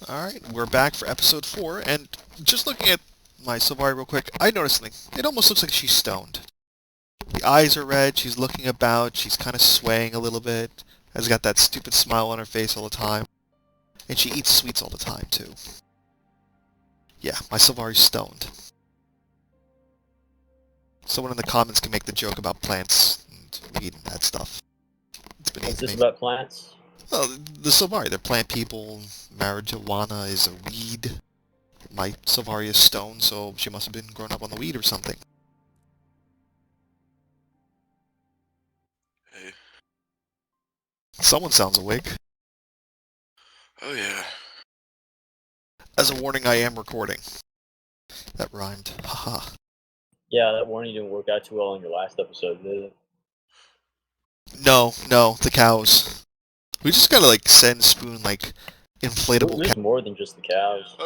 Alright, we're back for episode 4, and just looking at my Sylvari real quick, I noticed something. It almost looks like she's stoned. The eyes are red, she's looking about, she's kind of swaying a little bit, has got that stupid smile on her face all the time, and she eats sweets all the time, too. Yeah, my Sylvari's stoned. Someone in the comments can make the joke about plants and weed and that stuff. It's beneath Is this me. about plants? Well, the Sylvari, they're plant people. Marijuana is a weed. My Sylvari is stoned, so she must have been grown up on the weed or something. Hey. Someone sounds awake. Oh yeah. As a warning, I am recording. That rhymed. Haha. Yeah, that warning didn't work out too well in your last episode, did it? No, the cows. We just gotta, send Spoon, inflatable There's more than just the cows.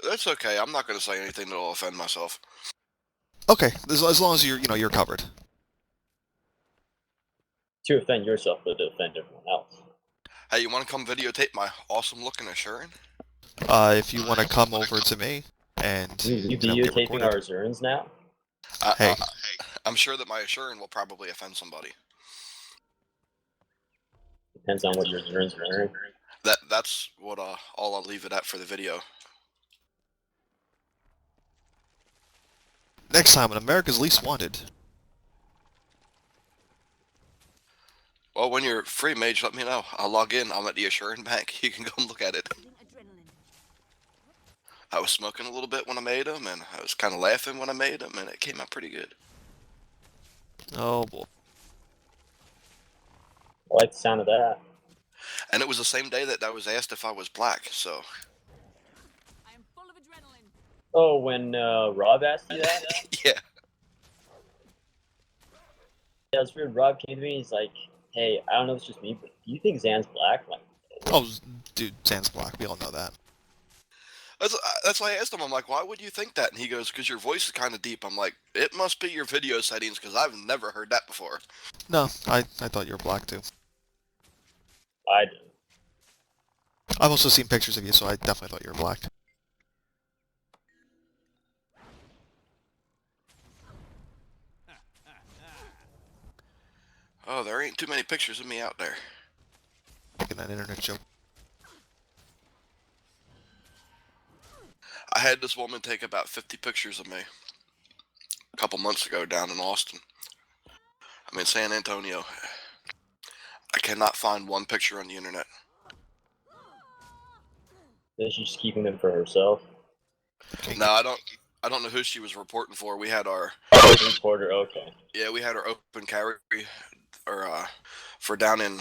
That's okay. I'm not going to say anything that'll offend myself. Okay, as long as you're covered. To offend yourself, but to offend everyone else. Hey, you want to come videotape my awesome-looking Assurin? If you want to come over to me and You get videotaping our recorded. Zerns now? Hey. I'm sure that my Assurin will probably offend somebody. Depends on what your Zerns are wearing. That's what all I'll leave it at for the video. Next time on America's Least Wanted. Well, when you're free, Mage, let me know. I'll log in. I'm at the Assurin bank. You can go and look at it. I was smoking a little bit when I made them, and I was kind of laughing when I made them, and it came out pretty good. Oh boy. I like the sound of that. And it was the same day that I was asked if I was black, so... I am full of adrenaline. Oh, when Rob asked you that? Yeah. Yeah, it's weird. Rob came to me and he's like, hey, I don't know if it's just me, but do you think Zan's black? I'm like, Oh, dude, Zan's black. We all know that. That's why I asked him. I'm like, why would you think that? And he goes, because your voice is kind of deep. I'm like, it must be your video settings, because I've never heard that before. No, I thought you were black too. I do. I've also seen pictures of you, so I definitely thought you were black. Oh, there ain't too many pictures of me out there. Making that internet joke. I had this woman take about 50 pictures of me a couple months ago down in Austin. I'm in San Antonio. I cannot find one picture on the internet. Is she just keeping them for herself? No, I don't know who she was reporting for. We had our reporter. Okay. Yeah, we had our open carry, for down in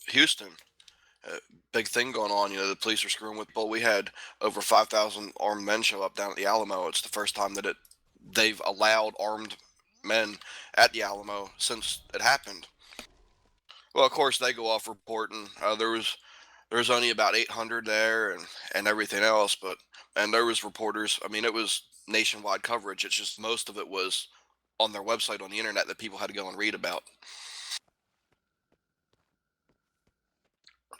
Houston. Big thing going on. The police are screwing with people. We had over 5,000 armed men show up down at the Alamo. It's the first time that they've allowed armed men at the Alamo since it happened. Well, of course they go off reporting. There was only about 800 there and everything else, and there was reporters. I mean, it was nationwide coverage. It's just most of it was on their website on the internet that people had to go and read about.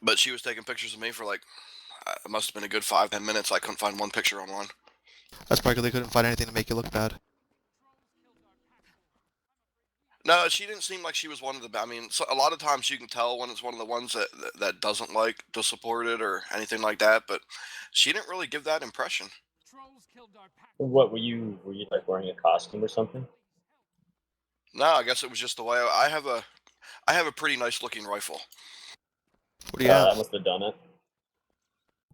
But she was taking pictures of me for it must have been a good 5-10 minutes. I couldn't find one picture online. That's probably because they couldn't find anything to make you look bad. No, she didn't seem like she was one of the... I mean, a lot of times you can tell when it's one of the ones that doesn't like to support it or anything like that, but she didn't really give that impression. What were you like wearing a costume or something? No, I guess it was just the way I have a pretty nice looking rifle. What do you have? That must have done it.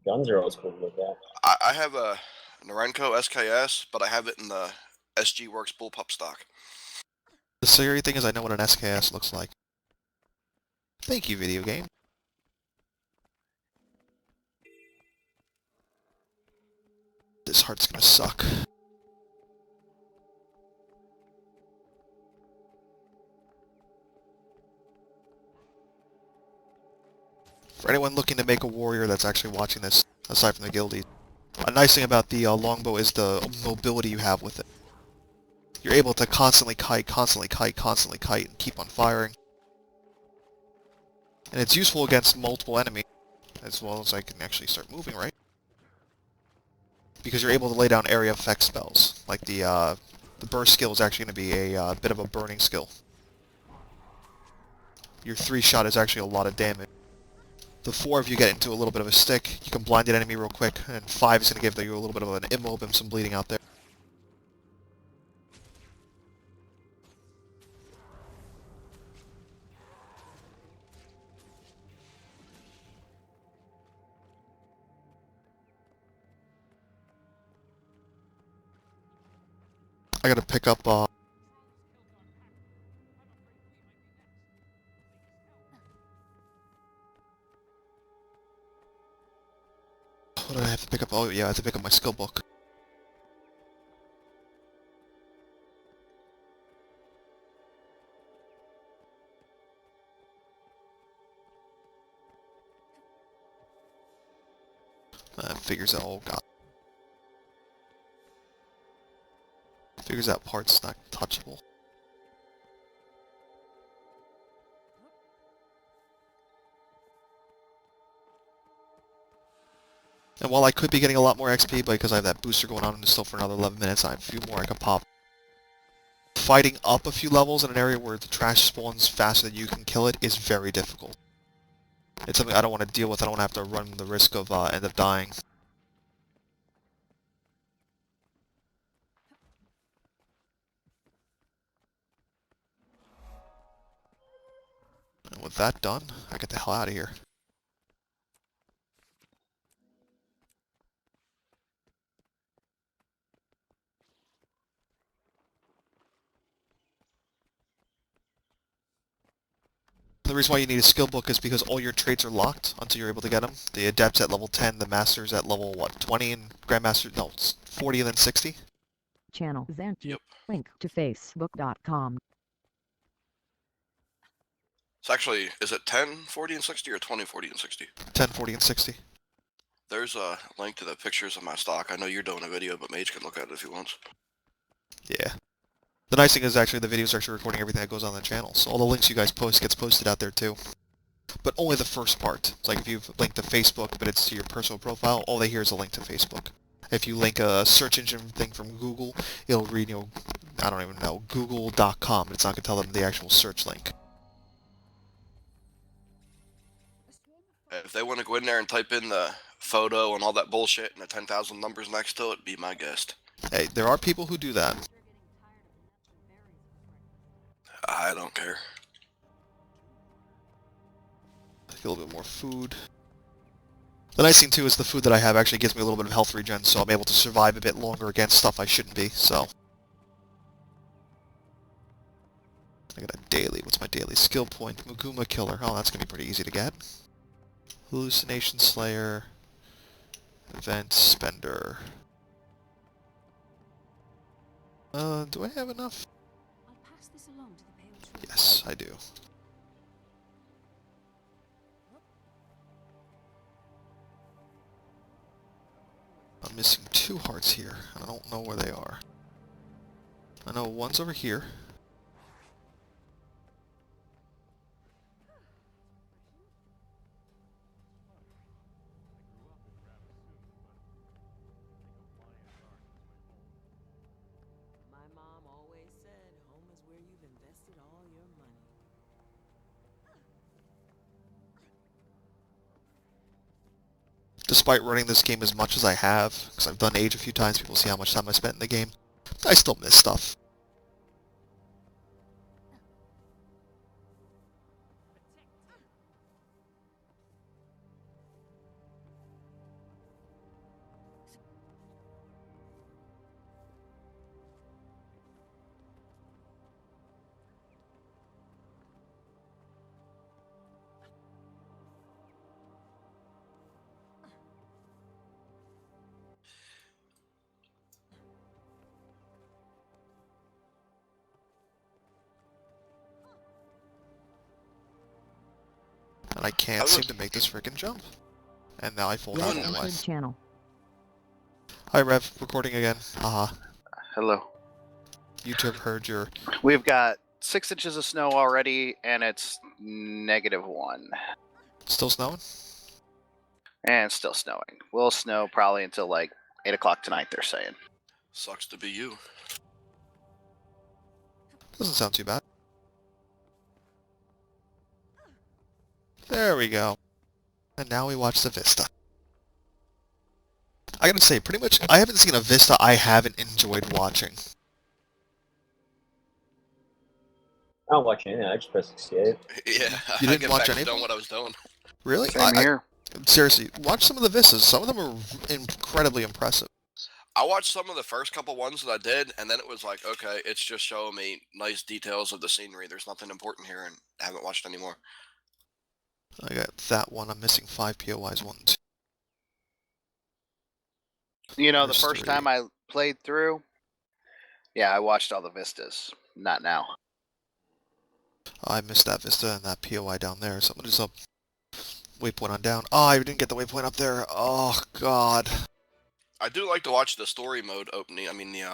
Guns are always cool to look at. I have a Norenko SKS, but I have it in the SG Works bullpup stock. The scary thing is I know what an SKS looks like. Thank you, video game. This heart's gonna suck. For anyone looking to make a warrior that's actually watching this, aside from the guildies, a nice thing about the longbow is the mobility you have with it. You're able to constantly kite, and keep on firing. And it's useful against multiple enemies. as well as I can actually start moving, right? Because you're able to lay down area effect spells. Like the burst skill is actually going to be a bit of a burning skill. Your 3-shot is actually a lot of damage. The 4, if you get into a little bit of a stick, you can blind an enemy real quick, and 5 is going to give you a little bit of an immob and some bleeding out there. I gotta pick up, what do I have to pick up? Oh yeah, I have to pick up my skill book. Figures out, oh god. Figures out parts not touchable. And while I could be getting a lot more XP because I have that booster going on still for another 11 minutes, I have a few more I can pop. Fighting up a few levels in an area where the trash spawns faster than you can kill it is very difficult. It's something I don't want to deal with. I don't want to have to run the risk of end up dying. And with that done, I get the hell out of here. The reason why you need a skill book is because all your traits are locked until you're able to get them. The Adept's at level 10, the Master's at level, what, 20, and Grandmaster, no, it's 40 and then 60? Channel Xanthi. Yep. Link to facebook.com. It's actually, is it 10, 40, and 60 or 20, 40, and 60? 10, 40, and 60. There's a link to the pictures of my stock. I know you're doing a video, but Mage can look at it if he wants. Yeah. The nice thing is actually the videos are actually recording everything that goes on the channel, so all the links you guys post gets posted out there too. But only the first part. It's like if you've linked to Facebook, but it's to your personal profile, all they hear is a link to Facebook. If you link a search engine thing from Google, it'll read, you know, I don't even know, google.com, but it's not going to tell them the actual search link. If they want to go in there and type in the photo and all that bullshit and the 10,000 numbers next to it, be my guest. Hey, there are people who do that. I don't care. A little bit more food. The nice thing too is the food that I have actually gives me a little bit of health regen, so I'm able to survive a bit longer against stuff I shouldn't be, so. I got a daily, what's my daily skill point? Muguma Killer, oh that's gonna be pretty easy to get. Hallucination Slayer. Event Spender. Do I have enough? I'll pass this along to the pale tree. Yes, I do. I'm missing 2 hearts here. I don't know where they are. I know one's over here. My mom always said home is where you've invested all your money. Despite running this game as much as I have, because I've done Age a few times, people see how much time I spent in the game, I still miss stuff. And I can't seem to make this freaking jump. And now I fall down all the way. Channel. Hi Rev, recording again. Haha. Hello. YouTube heard your... We've got 6 inches of snow already, and it's -1. Still snowing? And it's still snowing. Will snow probably until like 8 o'clock tonight, they're saying. Sucks to be you. Doesn't sound too bad. There we go. And now we watch the Vista. I gotta say, pretty much, I haven't seen a Vista I haven't enjoyed watching. I don't watch anything. I just press escape. Yeah, You I didn't get watch back any to of doing them? what I was doing. Really? Same here. Seriously, watch some of the Vistas. Some of them are incredibly impressive. I watched some of the first couple ones that I did, and then it was like, okay, it's just showing me nice details of the scenery. There's nothing important here, and I haven't watched any more. I got that one. I'm missing 5 POIs. 1, 2. You know, the There's first 3. time I played through, yeah, I watched all the Vistas. Not now. I missed that Vista and that POI down there. Something is up. Waypoint on down. Oh, I didn't get the waypoint up there. Oh, God. I do like to watch the story mode opening. I mean, the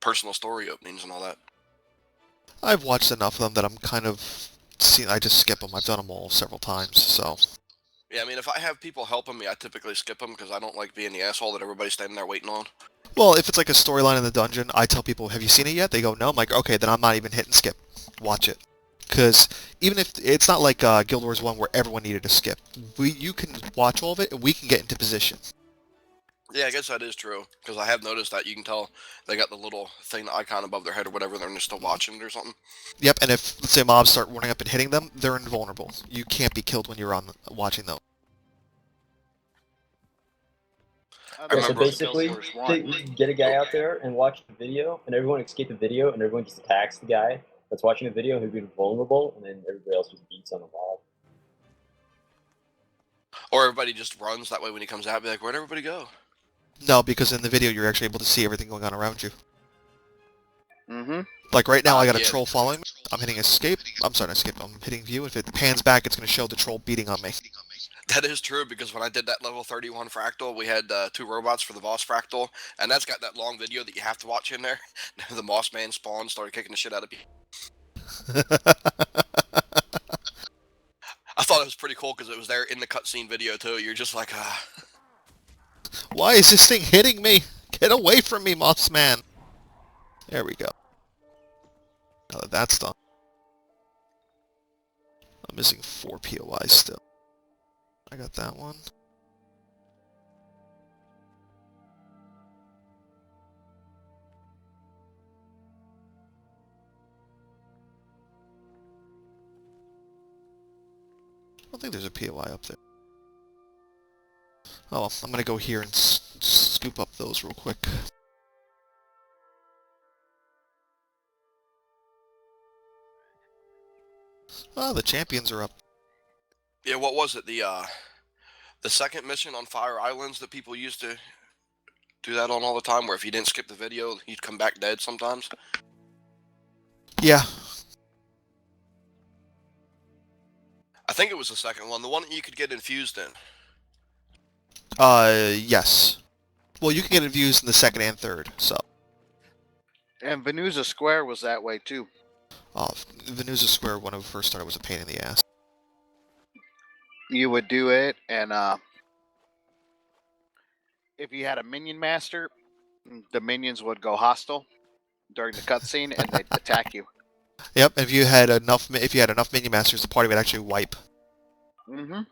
personal story openings and all that. I've watched enough of them that I'm kind of... I just skip them. I've done them all several times, so... Yeah, I mean, if I have people helping me, I typically skip them because I don't like being the asshole that everybody's standing there waiting on. Well, if it's like a storyline in the dungeon, I tell people, have you seen it yet? They go, no. I'm like, okay, then I'm not even hitting skip. Watch it. Because even if it's not like Guild Wars 1 where everyone needed to skip. You can watch all of it, and we can get into position. Yeah, I guess that is true, because I have noticed that you can tell they got the little thing, the icon above their head or whatever, they're still watching it or something. Yep, and if, let's say, mobs start running up and hitting them, they're invulnerable. You can't be killed when you're on watching them. I Yeah, so remember basically, get a guy out there and watch the video, and everyone escape the video, and everyone just attacks the guy that's watching the video who's been vulnerable, and then everybody else just beats on the mob. Or everybody just runs, that way when he comes out, be like, where'd everybody go? No, because in the video you're actually able to see everything going on around you. Mm-hmm. Like right now I got a Yeah. troll following me. I'm hitting escape. I'm sorry, not escape. I'm hitting view. If it pans back, it's going to show the troll beating on me. That is true, because when I did that level 31 fractal, we had 2 robots for the boss fractal, and that's got that long video that you have to watch in there. The Moss Man spawned, started kicking the shit out of people. I thought it was pretty cool because it was there in the cutscene video too. You're just like, Why is this thing hitting me? Get away from me, Moss Man. There we go. Now that that's done. I'm missing 4 POIs still. I got that one. I don't think there's a POI up there. Oh well, I'm gonna go here and scoop up those real quick. Oh, the champions are up. yeah, what was it? The second mission on Fire Islands that people used to do that on all the time, where if you didn't skip the video, you'd come back dead sometimes. Yeah. I think it was the second one, the one that you could get infused in. Yes. Well, you can get infused in the second and third, so. And Venusa Square was that way too. Venusa Square, when it first started, was a pain in the ass. You would do it, and if you had a minion master, the minions would go hostile during the cutscene, and they'd attack you. Yep, if you had enough minion masters, the party would actually wipe. Mm-hmm. Yeah,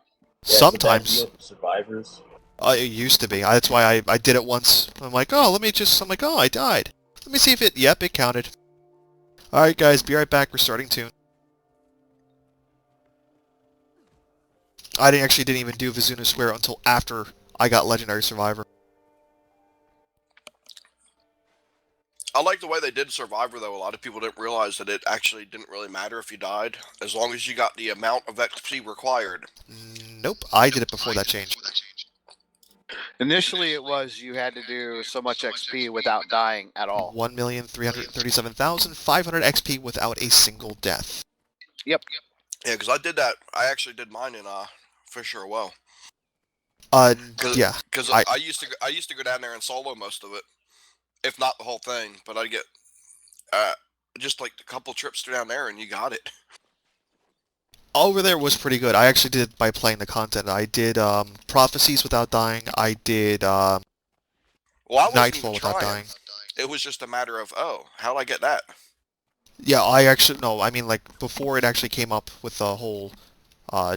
Sometimes. It's a bad deal for survivors. It used to be. That's why I did it once. I'm like, oh, I died. Let me see if it, yep, it counted. Alright guys, be right back, we're starting tune. I didn't even do Vizuna Square until after I got Legendary Survivor. I like the way they did Survivor, though. A lot of people didn't realize that it actually didn't really matter if you died, as long as you got the amount of XP required. Nope, I did it before that changed. Initially, it was you had to do so much XP without dying at all. 1,337,500 XP without a single death. Yep. Yeah, because I did that. I actually did mine in Fisher well. Yeah. Because I I used to go down there and solo most of it, if not the whole thing. But I'd get just like a couple trips down there, and you got it. Over there was pretty good. I actually did by playing the content. I did Prophecies without dying. I did Well, I wasn't Nightfall even without trying. dying. It was just a matter of, oh, how'd I get that? Yeah, I actually no. I mean, like before it actually came up with the whole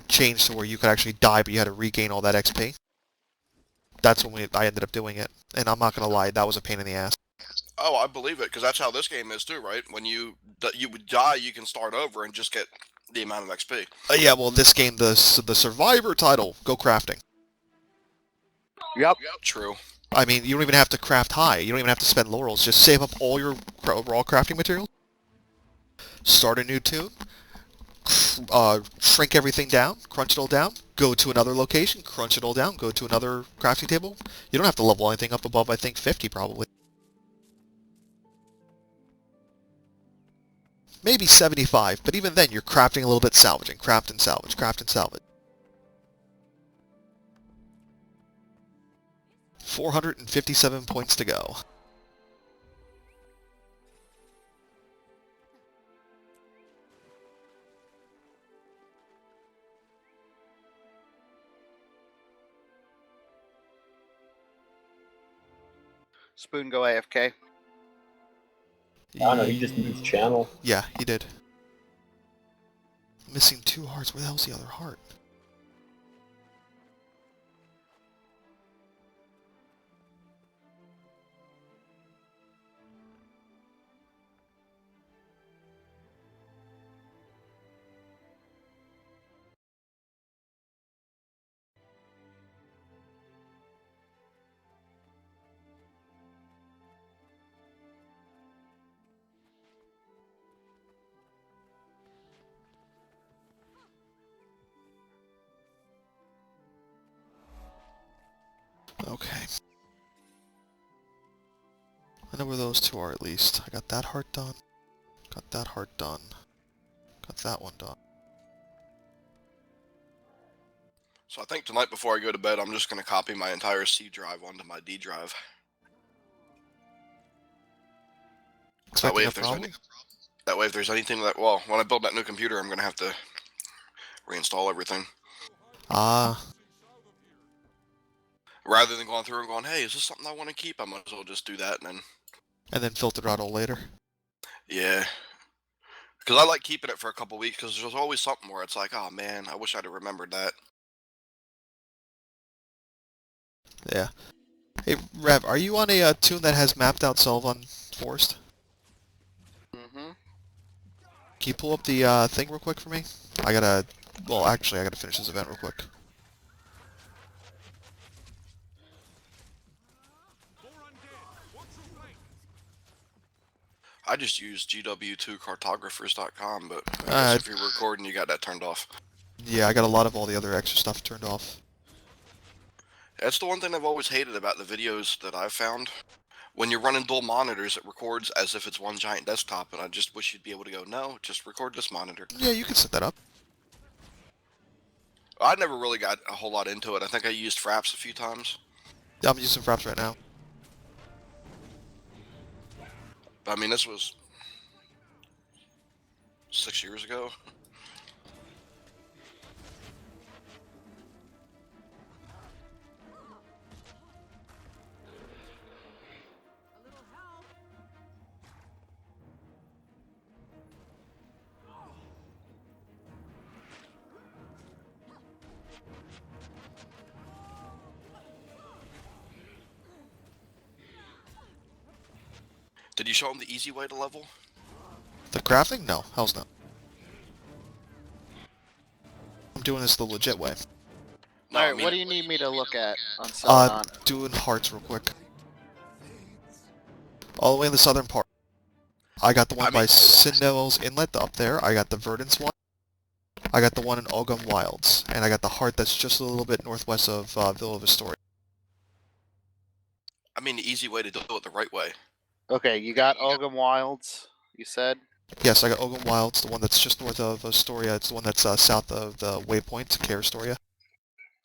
change to where you could actually die, but you had to regain all that XP. That's when I ended up doing it, and I'm not gonna lie, that was a pain in the ass. Oh, I believe it, because that's how this game is too, right? When you would die, you can start over and just get the amount of XP. Yeah, well, this game, the Survivor title, go crafting. Yep. True. I mean, you don't even have to craft high. You don't even have to spend laurels. Just save up all your raw crafting materials. Start a new tune. Shrink everything down. Crunch it all down. Go to another location. Crunch it all down. Go to another crafting table. You don't have to level anything up above, I think, 50 probably. Maybe 75, but even then you're crafting a little bit, salvaging. Craft and salvage. Craft and salvage. 457 points to go. Spoon go AFK. I don't know, he just moved channel. Yeah, he did. Missing 2 hearts. Where the hell's the other heart? Okay. I know where those 2 are at least. I got that heart done. Got that heart done. Got that one done. So I think tonight before I go to bed, I'm just going to copy my entire C drive onto my D drive. That way, Expecting a if there's problem? that way, if there's anything that, well, when I build that new computer, I'm going to have to reinstall everything. Ah. Rather than going through and going, hey, is this something I want to keep? I might as well just do that And then filter it out all later. yeah. Because I like keeping it for a couple weeks, because there's always something where it's like, oh man, I wish I'd have remembered that. Yeah. Hey, Rev, are you on a tune that has mapped out Sylvan Forest? Mm-hmm. Can you pull up the thing real quick for me? I gotta... Well, actually, I gotta finish this event real quick. I just use GW2cartographers.com, but I Uh, guess if you're recording, you got that turned off. Yeah, I got a lot of all the other extra stuff turned off. That's the one thing I've always hated about the videos that I've found. When you're running dual monitors, it records as if it's one giant desktop, and I just wish you'd be able to go, no, just record this monitor. Yeah, you can set that up. I never really got a whole lot into it. I think I used Fraps a few times. Yeah, I'm using Fraps right now. But I mean, this was 6 years ago. Did you show him the easy way to level? The crafting? No, hell's no. I'm doing this the legit way. No, Alright, I mean, what do you need me to look at on Celadon? Doing hearts real quick. All the way in the southern part. I got the one by Sindel's Inlet up there. I got the Verdance one. I got the one in Ogum Wilds. And I got the heart that's just a little bit northwest of Villa of Astoria. I mean the easy way to do it the right way. Okay, you got Ogum Wilds, you said? Yes, I got Ogum Wilds, the one that's just north of Astoria. It's the one that's south of the Waypoint, Care Astoria.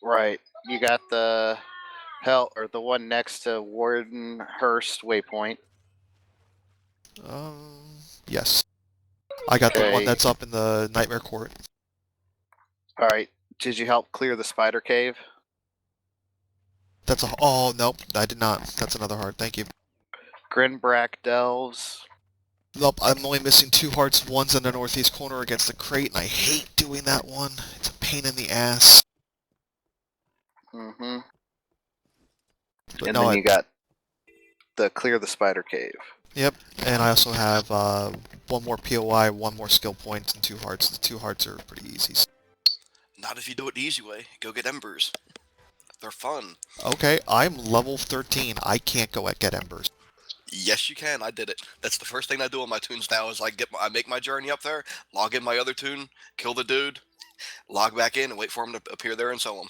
Right. You got the the one next to Wardenhurst Waypoint. Yes. I got the one Okay. that's up in the Nightmare Court. All right. Did you help clear the spider cave? That's a... Oh, nope, I did not. That's another heart. Thank you. Grinbrack delves. Nope, I'm only missing 2 hearts. One's in the northeast corner against the crate, and I hate doing that one. It's a pain in the ass. Mm-hmm. But And no, then you got the clear the spider cave. Yep, and I also have 1 more POI, 1 more skill point, and 2 hearts. The 2 hearts are pretty easy. Not if you do it the easy way. Go get embers. They're fun. Okay, I'm level 13. I can't go at get embers. Yes, you can. I did it. That's the first thing I do on my tunes now. Is I make my journey up there, log in my other tune, kill the dude, log back in, and wait for him to appear there and sell him.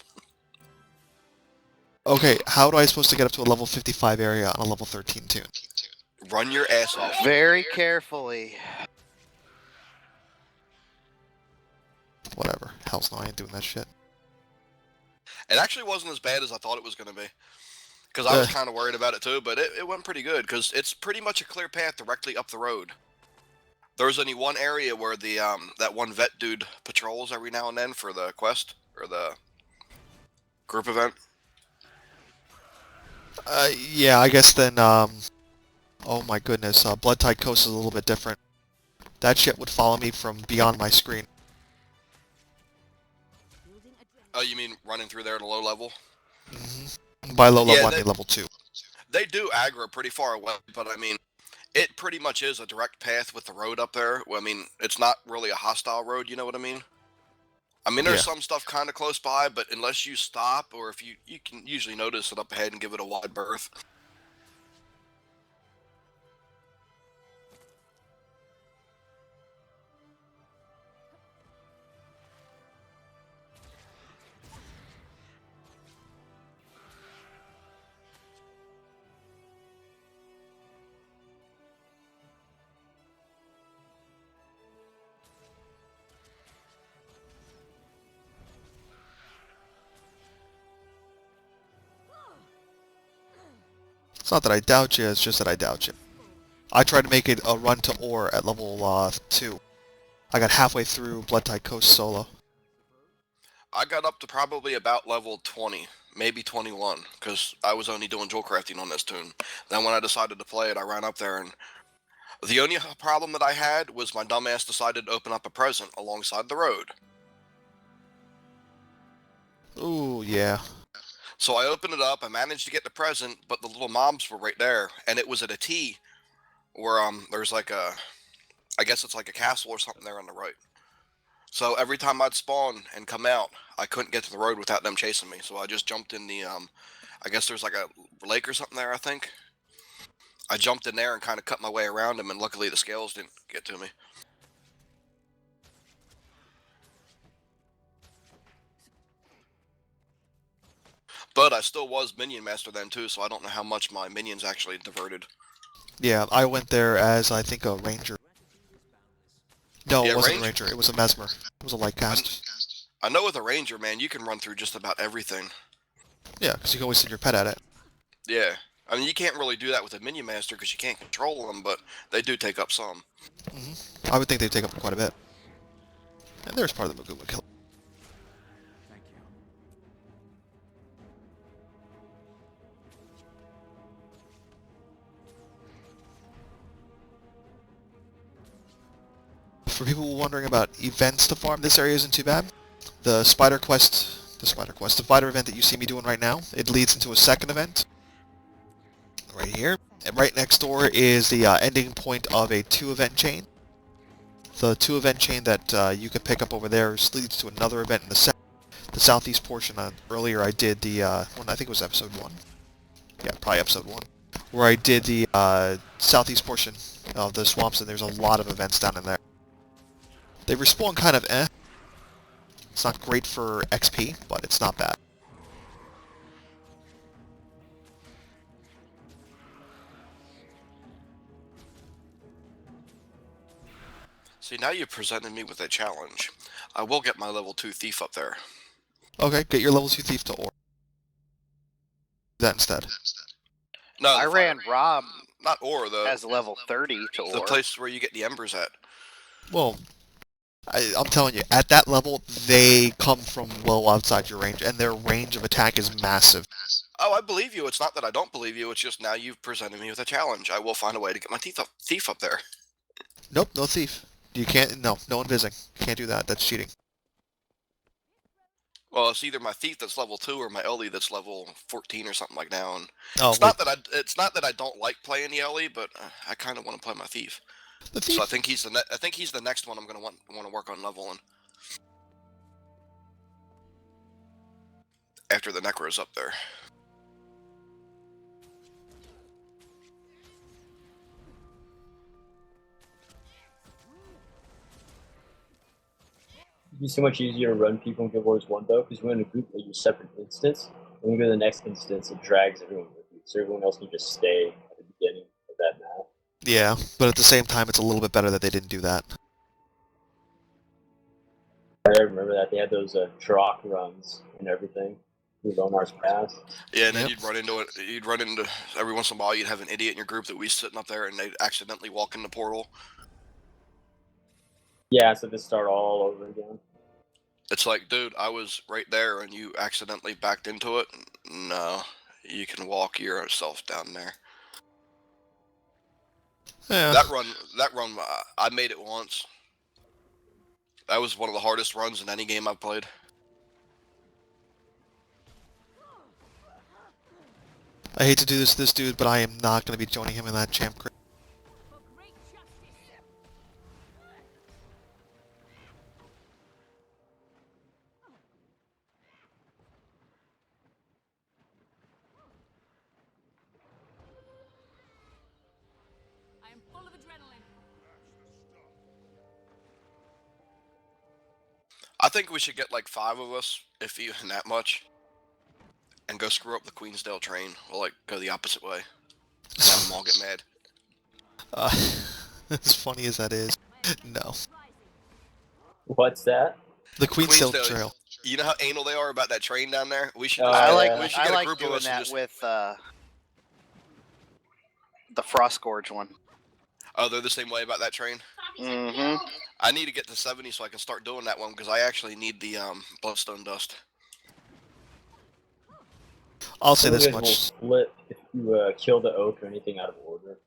Okay, how do I supposed to get up to a level 55 area on a level 13 tune? Run your ass off. Very carefully. Whatever. Hell's no, I ain't doing that shit. It actually wasn't as bad as I thought it was going to be. Because I was kind of worried about it too, but it went pretty good, because it's pretty much a clear path directly up the road. There's only one area where the that one vet dude patrols every now and then for the quest, or the group event. Yeah, I guess then, oh my goodness, Blood Tide Coast is a little bit different. That shit would follow me from beyond my screen. Oh, you mean running through there at a low level? By low level, Yeah, I mean level 2. They do aggro pretty far away, but I mean, it pretty much is a direct path with the road up there. Well, I mean, it's not really a hostile road, you know what I mean? I mean, there's some stuff kind of close by, but unless you stop, or if you can usually notice it up ahead and give it a wide berth. It's not that I doubt you, it's just that I doubt you. I tried to make it a run to ore at level 2. I got halfway through Blood Tide Coast solo. I got up to probably about level 20, maybe 21, because I was only doing jewel crafting on this tune. Then when I decided to play it, I ran up there, and the only problem that I had was my dumbass decided to open up a present alongside the road. Ooh, yeah. So I opened it up, I managed to get the present, but the little mobs were right there, and it was at a T where there's like a, I guess it's like a castle or something there on the right. So every time I'd spawn and come out, I couldn't get to the road without them chasing me. So I just jumped in the I guess there's like a lake or something there, I think. I jumped in there and kind of cut my way around them, and luckily the scales didn't get to me. But I still was Minion Master then too, so I don't know how much my minions actually diverted. Yeah, I went there as, I think, a ranger. No, Yeah, it wasn't a ranger- ranger, it was a mesmer. It was a light cast. I know with a ranger, man, you can run through just about everything. Yeah, because you can always send your pet at it. Yeah. I mean, you can't really do that with a Minion Master because you can't control them, but they do take up some. I would think they'd take up quite a bit. And there's part of the Maguma kill. For people wondering about events to farm, this area isn't too bad. The spider event that you see me doing right now, it leads into a second event. Right here. And right next door is the ending point of a 2-event chain. The 2-event chain that you can pick up over there leads to another event in the southeast portion. Earlier I did the, one, I think it was episode 1. Yeah, probably episode 1. Where I did the southeast portion of the swamps, and there's a lot of events down in there. They respawn kind of eh. It's not great for XP, but it's not bad. See, now you presented me with a challenge. I will get my level 2 thief up there. Okay, get your level 2 thief to ore. Do that instead. No, I ran Rob not ore, as level 30 to the ore. place where you get the embers at. Well, I'm telling you, at that level, they come from well outside your range, and their range of attack is massive. Oh, I believe you. It's not that I don't believe you. It's just now you've presented me with a challenge. I will find a way to get my thief up there. Nope, no thief. You can't. No invising. Can't do that. That's cheating. Well, it's either my thief that's level 2 or my Ellie that's level 14 or something like that. And Oh, it's not that I don't like playing the Ellie, but I kind of want to play my thief. the thief. So I think he's the next one I'm gonna want to work on leveling after the Necro's up there. It'd be so much easier to run people in Guild Wars 1 though, because we're in a group that use separate instance. When we go to the next instance, it drags everyone with you, so everyone else can just stay at the beginning of that map. Yeah, but at the same time, it's a little bit better that they didn't do that. I remember that they had those Drock runs and everything through Lomar's Pass. Yeah, and then Yep. you'd run into every once in a while you'd have an idiot in your group that was sitting up there and they'd accidentally walk in the portal. Yeah, so they start all over again. It's like, dude, I was right there and you accidentally backed into it. No, you can walk yourself down there. Yeah. That run, I made it once. That was one of the hardest runs in any game I've played. I hate to do this to this dude, but I am not going to be joining him in that champ crit. For great justice. I am full of adrenaline. I think we should get like 5 of us, if even that much, and go screw up the Queensdale train. We'll like go the opposite way. And have them all get mad. As funny as that is, no. What's that? The Queensdale Queensdale- Trail. You know how anal they are about that train down there? We should. Oh, just I get- like we should I get a like group of doing us and that just- with the Frost Gorge one. Oh, they're the same way about that train. Mm-hmm. I need to get to 70 so I can start doing that one because I actually need the bloodstone dust. I'll say Some of this you guys will much. flip if you kill the oak or anything out of order.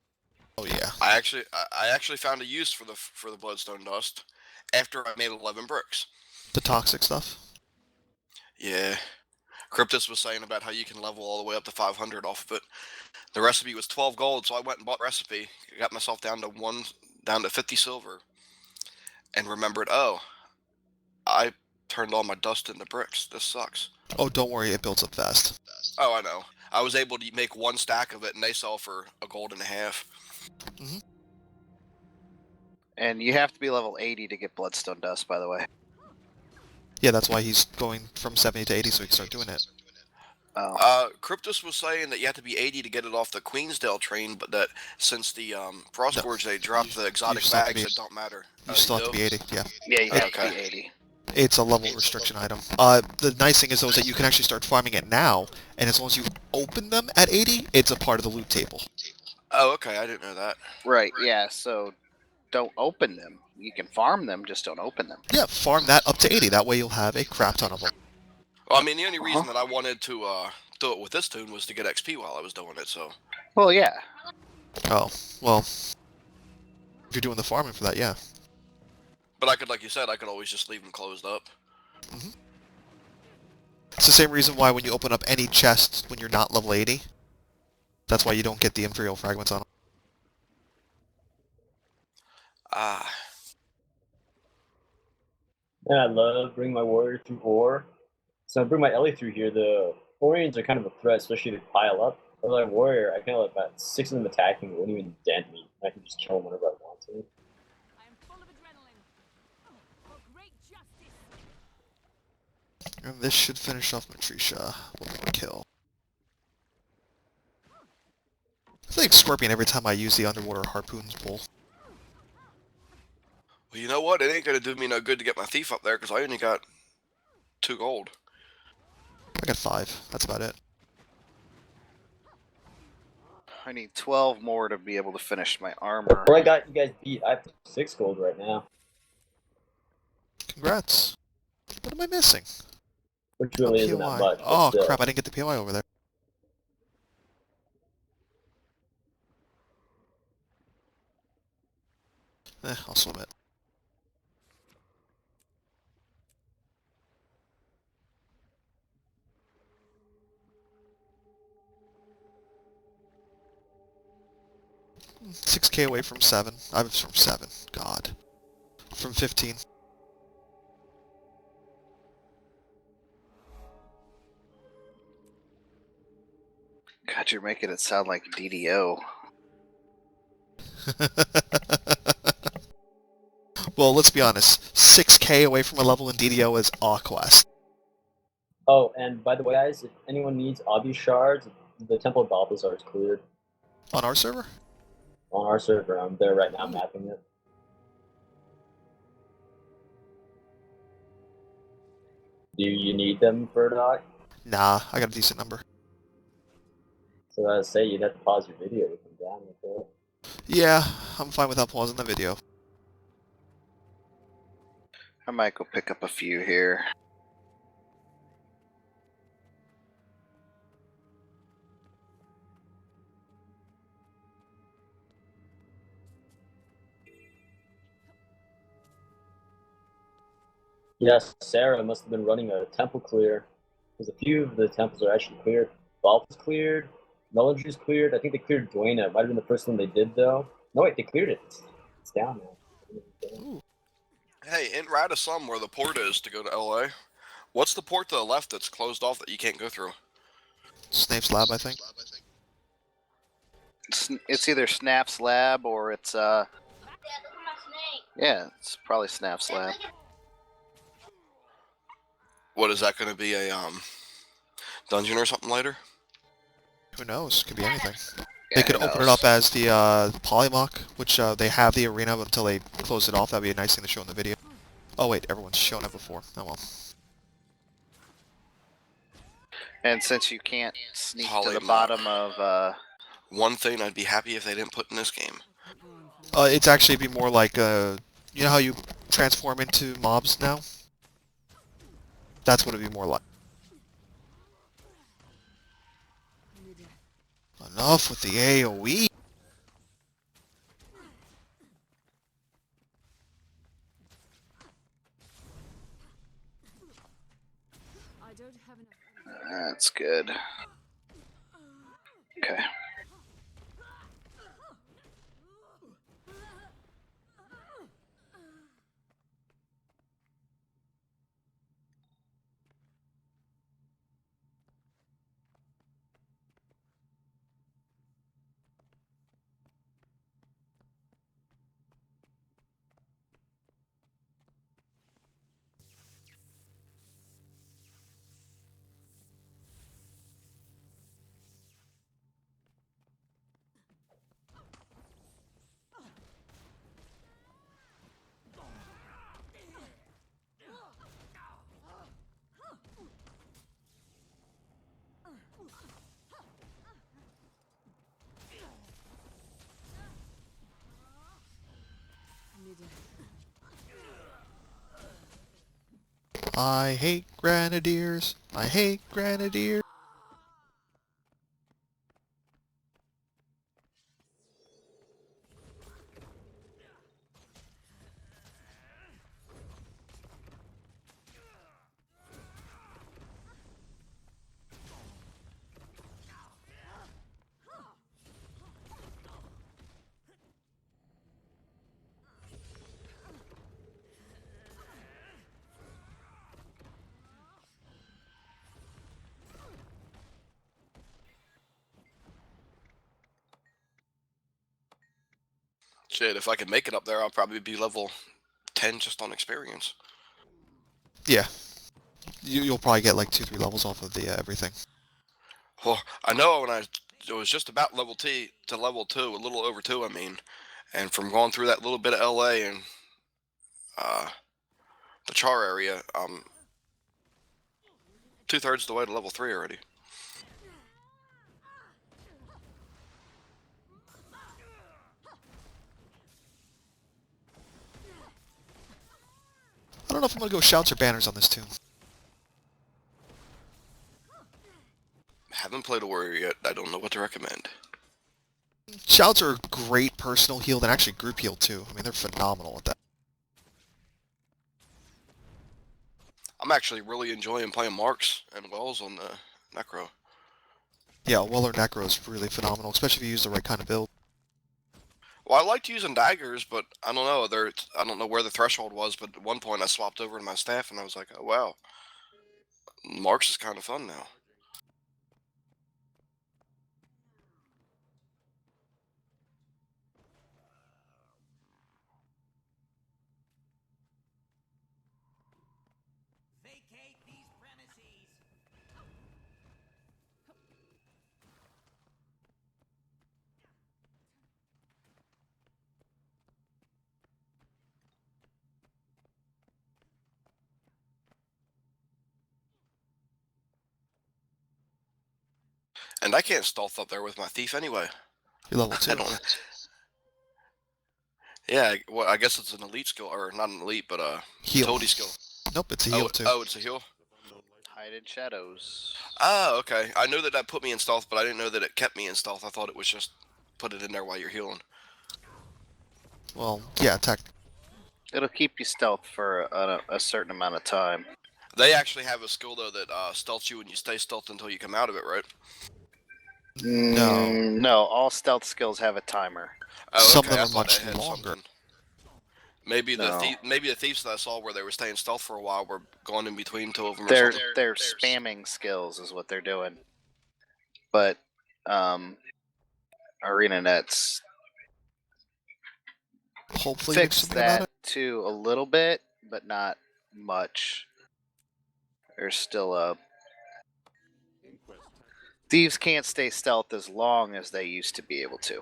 Oh yeah. I actually found a use for the bloodstone dust after I made 11 bricks. The toxic stuff. Yeah. Cryptus was saying about how you can level all the way up to 500 off of it. The recipe was 12 gold, so I went and bought the recipe. Got myself down to 50 silver. And remembered, oh, I turned all my dust into bricks. This sucks. Oh, don't worry, it builds up fast. Oh, I know. I was able to make 1 stack of it, and they sell for $1.50 gold. And you have to be level 80 to get bloodstone dust, by the way. Yeah, that's why he's going from 70 to 80 so he can start doing it. Oh. Cryptus was saying that you have to be 80 to get it off the Queensdale train, but that since the Frost No, Gorge they dropped the exotic still have to bags, be- it don't matter. You still have to be 80, yeah. Yeah, you have Okay. to be 80. It's a level restriction item. The nice thing is though is that you can actually start farming it now, and as long as you open them at 80, it's a part of the loot table. Oh, okay, I didn't know that. Right, yeah, so don't open them. You can farm them, just don't open them. Yeah, farm that up to 80. That way you'll have a crap ton of them. Well, I mean, the only reason that I wanted to do it with this tune was to get XP while I was doing it, so... Well, yeah. Oh, well, if you're doing the farming for that, yeah. But I could, like you said, I could always just leave them closed up. It's the same reason why when you open up any chest when you're not level 80, that's why you don't get the Imperial fragments on them. Ah. And I love bringing my warrior through ore. So I bring my Ellie through here. The Orions are kind of a threat, especially if they pile up. But my warrior, I kind of let about 6 of them attack me, won't even dent me. I can just kill them whenever I want to. I am full of adrenaline. For great justice. And this should finish off Matrisha with one kill. I feel like Scorpion every time I use the underwater harpoons pull. Well, you know what? It ain't gonna do me no good to get my thief up there, because I only got 2 gold. I got 5. That's about it. I need 12 more to be able to finish my armor. Well, I got you guys beat. I have 6 gold right now. Congrats. What am I missing? which really Oh, isn't that POI. much. But Oh, still. crap, I didn't get the POI over there. I'll swim it. $6K away from 7. I was from 7. God. From 15. God, you're making it sound like DDO. Well, let's be honest. 6K away from a level in DDO is a quest. Oh, and by the way, guys, if anyone needs obby shards, the Temple of Balthazar is cleared On our server? on our server. I'm there right now mapping it. Do you need them for Doc? Nah, I got a decent number. So I say you'd have to pause your video to come down with it. Yeah, I'm fine without pausing the video. I might go pick up a few here. Yes, Sarah must have been running a temple clear, because a few of the temples are actually cleared. Balth is cleared, Melodry's cleared. I think they cleared Duena. It might have been the first one they did, though. No, wait, they cleared it. It's down now. Ooh. Hey, in Radisson, where the port is to go to LA, what's the port to the left that's closed off that you can't go through? Snape's Lab, I think. It's either Snap's Lab or it's yeah, it's probably Snap's Lab. What is that going to be, a dungeon or something later? Who knows? Could be anything. Yeah, They could who open it knows? up as the Polymock, which they have the arena until they close it off. That'd be a nice thing to show in the video. Oh wait, everyone's shown it before. Oh well. And since you can't sneak to the Polymock. bottom of One thing I'd be happy if they didn't put in this game. It's actually be more like you know how you transform into mobs now? That's what it'd be more like. Enough with the AoE. I don't have enough. that's good. Okay. I hate grenadiers. I hate grenadiers. Shit, if I could make it up there, I'll probably be level 10 just on experience. Yeah. You'll probably get like 2-3 levels off of the everything. Well, I know when it was just about level T to level 2, a little over 2, I mean. And from going through that little bit of LA and the Char area, 2/3 the way to level 3 already. I don't know if I'm going to go shouts or banners on this tune. Haven't played a warrior yet. I don't know what to recommend. Shouts are a great personal heal and actually group heal too. I mean, they're phenomenal at that. I'm actually really enjoying playing Marks and Wells on the Necro. Yeah, Weller Necro is really phenomenal, especially if you use the right kind of build. Well, I liked using daggers, but I don't know. I don't know where the threshold was, but at one point I swapped over to my staff, and I was like, oh, wow. Marks is kind of fun now. Vacate these premises. And I can't stealth up there with my thief anyway. You're level I 2. don't. Yeah, well, I guess it's an elite skill, or not an elite, but a Heal. utility skill. Nope, it's a heal too. Oh, it's a heal? Hide in shadows. Oh, okay. I knew that that put me in stealth, but I didn't know that it kept me in stealth. I thought it was just put it in there while you're healing. Well, yeah, tech. It'll keep you stealth for a certain amount of time. They actually have a skill, though, that stealths you and you stay stealth until you come out of it, right? No. No, all stealth skills have a timer. Oh, Some okay. of them I are thought much they had longer. something. Maybe No. maybe the thieves that I saw where they were staying stealth for a while were going in between two of them. They're or something. they're spamming skills is what they're doing. But ArenaNet's Hopefully you can do fixed something about that it. too a little bit, but not much. There's still a thieves can't stay stealth as long as they used to be able to.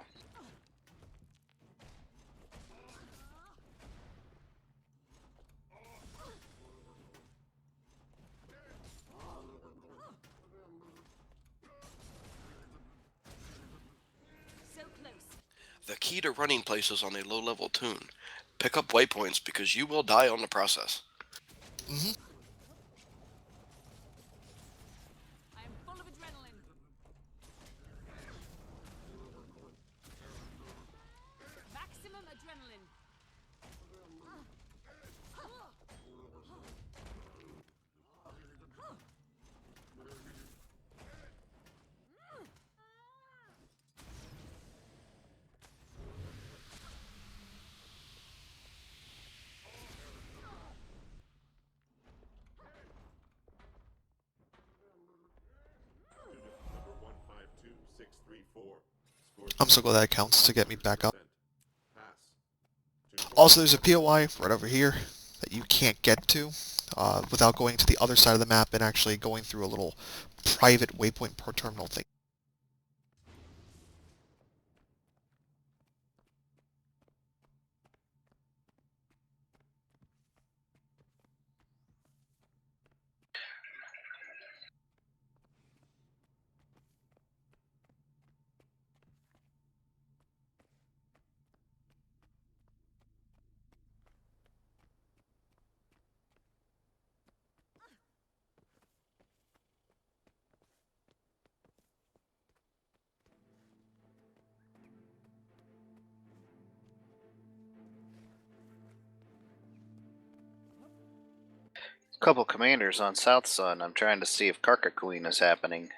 So close. The key to running places on a low-level tune: pick up waypoints because you will die on the process. Mm-hmm. I am full of adrenaline. Maximum adrenaline. I'm so glad that counts to get me back up. Also, there's a POI right over here that you can't get to without going to the other side of the map and actually going through a little private waypoint per terminal thing. Couple commanders on South Sun. I'm trying to see if Karka Queen is happening.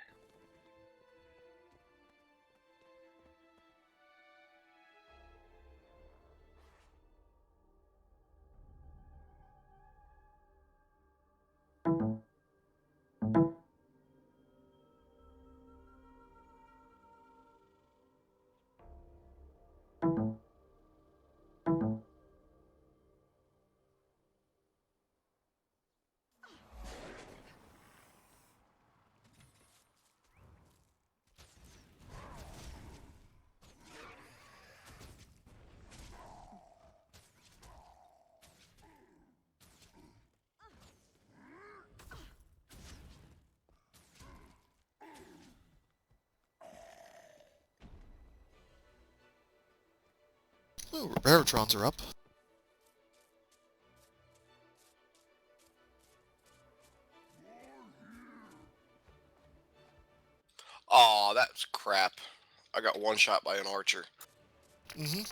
Ooh, Raretrons are up. got one shot by an archer. Mm-hmm.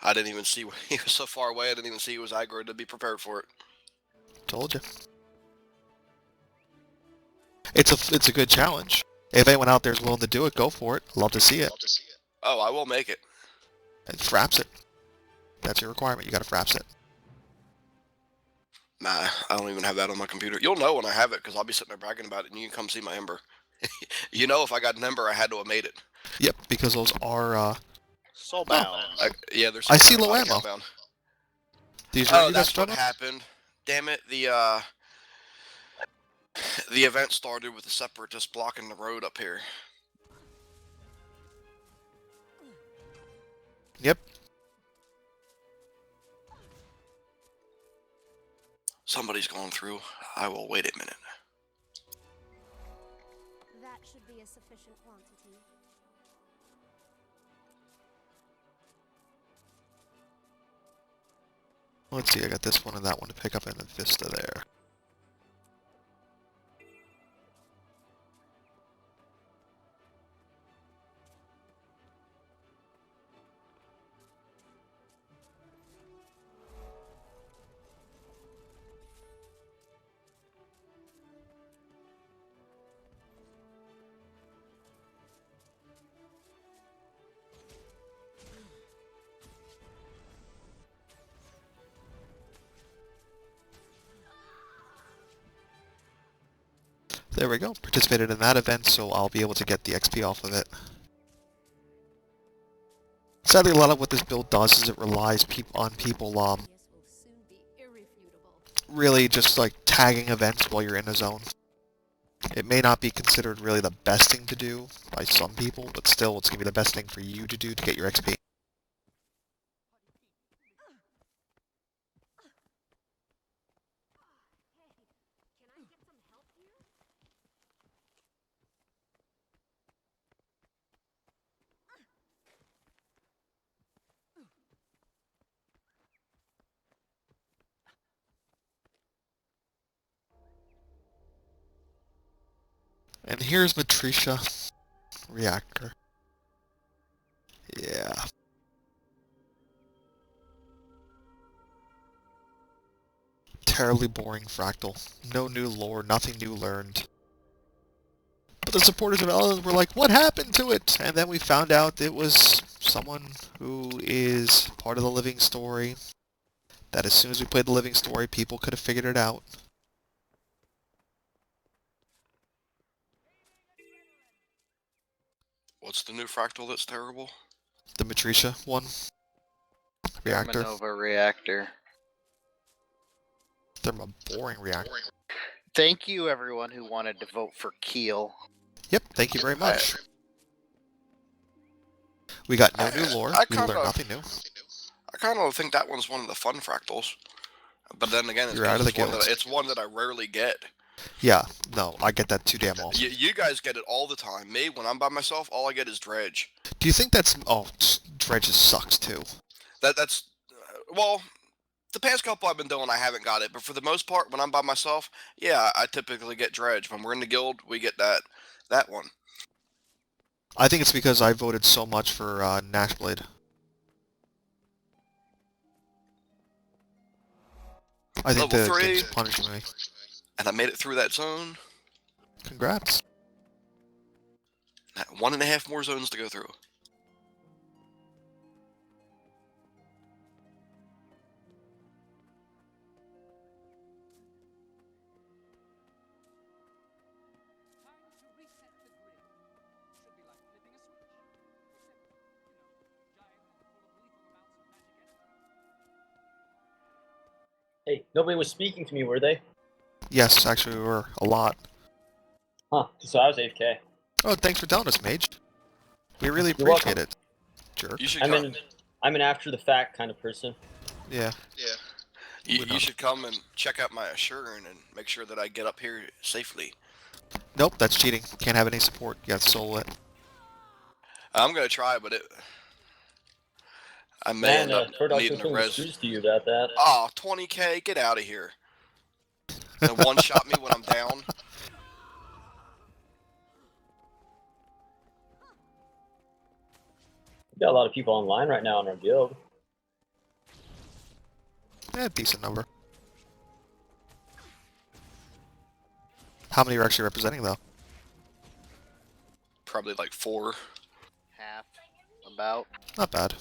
I didn't even see he was so far away. I didn't even see he was aggro to be prepared for it. Told you. It's a good challenge. If anyone out there is willing to do it, go for it. Love to see it. Oh, I will make it. And fraps it. That's your requirement. You got to fraps it. Nah, I don't even have that on my computer. You'll know when I have it because I'll be sitting there bragging about it, and you can come see my ember. You know, if I got an ember, I had to have made it. Yep, because those are. Soulbound. Yeah, there's. I see low not ammo. Soulbound. These Oh, you that's guys what struggle? happened. Damn it! The event started with the separatists blocking the road up here. Yep. Somebody's going through. I will wait a minute. That should be a sufficient quantity. Let's see. I got this one and that one to pick up in the Vista there. There we go. Participated in that event, so I'll be able to get the XP off of it. Sadly, a lot of what this build does is it relies on people Will soon be irrefutable. really just like tagging events while you're in a zone. It may not be considered really the best thing to do by some people, but still it's going to be the best thing for you to do to get your XP. Can I get some help here? And here's Matricia Reactor. Yeah. Terribly boring fractal. No new lore, nothing new learned. But the supporters of Ellen were like, what happened to it? And then we found out it was someone who is part of the living story. That as soon as we played the living story, people could have figured it out. What's the new fractal that's terrible? The Matricia one. Reactor. Thermonova reactor. Boring reactor. Thank you, everyone who wanted to vote for Keel. Yep, thank you very much. We got no new lore. We learned nothing new. I kind of think that one's one of the fun fractals. But then again, You're out of the guild. It's one that I rarely get. Yeah, no, I get that too damn often. You guys get it all the time. Me, when I'm by myself, all I get is Dredge. Do you think that's... Oh, Dredge sucks too. That's... well, the past couple I've been doing, I haven't got it. But for the most part, when I'm by myself, yeah, I typically get Dredge. When we're in the guild, we get that one. I think it's because I voted so much for Nashblade. I think Level the 3. game's punishing me. And I made it through that zone. Congrats. 1.5 more zones to go through. Hey, nobody was speaking to me, were they? Yes, actually we were. A lot. Huh, so I was AFK. Oh, thanks for telling us, Mage. We really You're appreciate welcome. it. Jerk. You should I'm come. I'm an after the fact kind of person. Yeah. You should come and check out my Assurin and make sure that I get up here safely. Nope, that's cheating. Can't have any support. You got to solo it. I'm gonna try, but I may Man, end up Turdock's needing a been res. screws to you about that. Oh, 20k, get out of here. and one-shot me when I'm down. We got a lot of people online right now in our guild. Decent number. How many are actually representing, though? Probably like 4. Half, about. Not bad.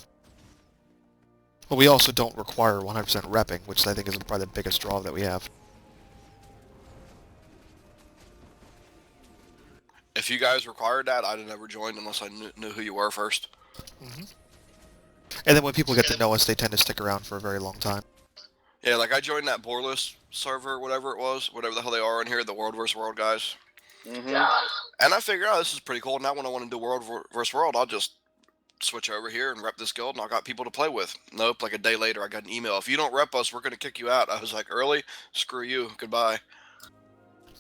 But we also don't require 100% repping, which I think is probably the biggest draw that we have. If you guys required that, I'd have never joined unless I knew who you were first. Mm-hmm. And then when people get to know us, they tend to stick around for a very long time. Yeah, like I joined that Borless server, whatever it was, whatever the hell they are in here, the World vs. World guys. Mm-hmm. And I figured, oh, this is pretty cool. Now when I want to do World vs. World, I'll just switch over here and rep this guild, and I got people to play with. Nope, like a day later, I got an email. If you don't rep us, we're going to kick you out. I was like, early? Screw you. Goodbye.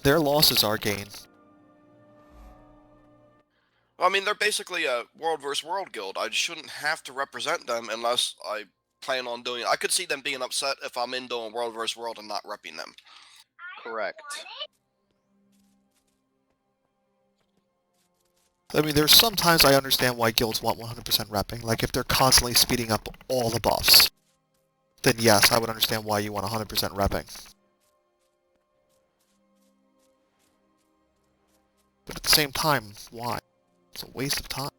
Their loss is our gain. Well, I mean, they're basically a World vs. World guild. I shouldn't have to represent them unless I plan on doing it. I could see them being upset if I'm in doing World vs. World and not repping them. Correct. I mean, there's sometimes I understand why guilds want 100% repping. Like, if they're constantly speeding up all the buffs, then yes, I would understand why you want 100% repping. But at the same time, why? It's a waste of time.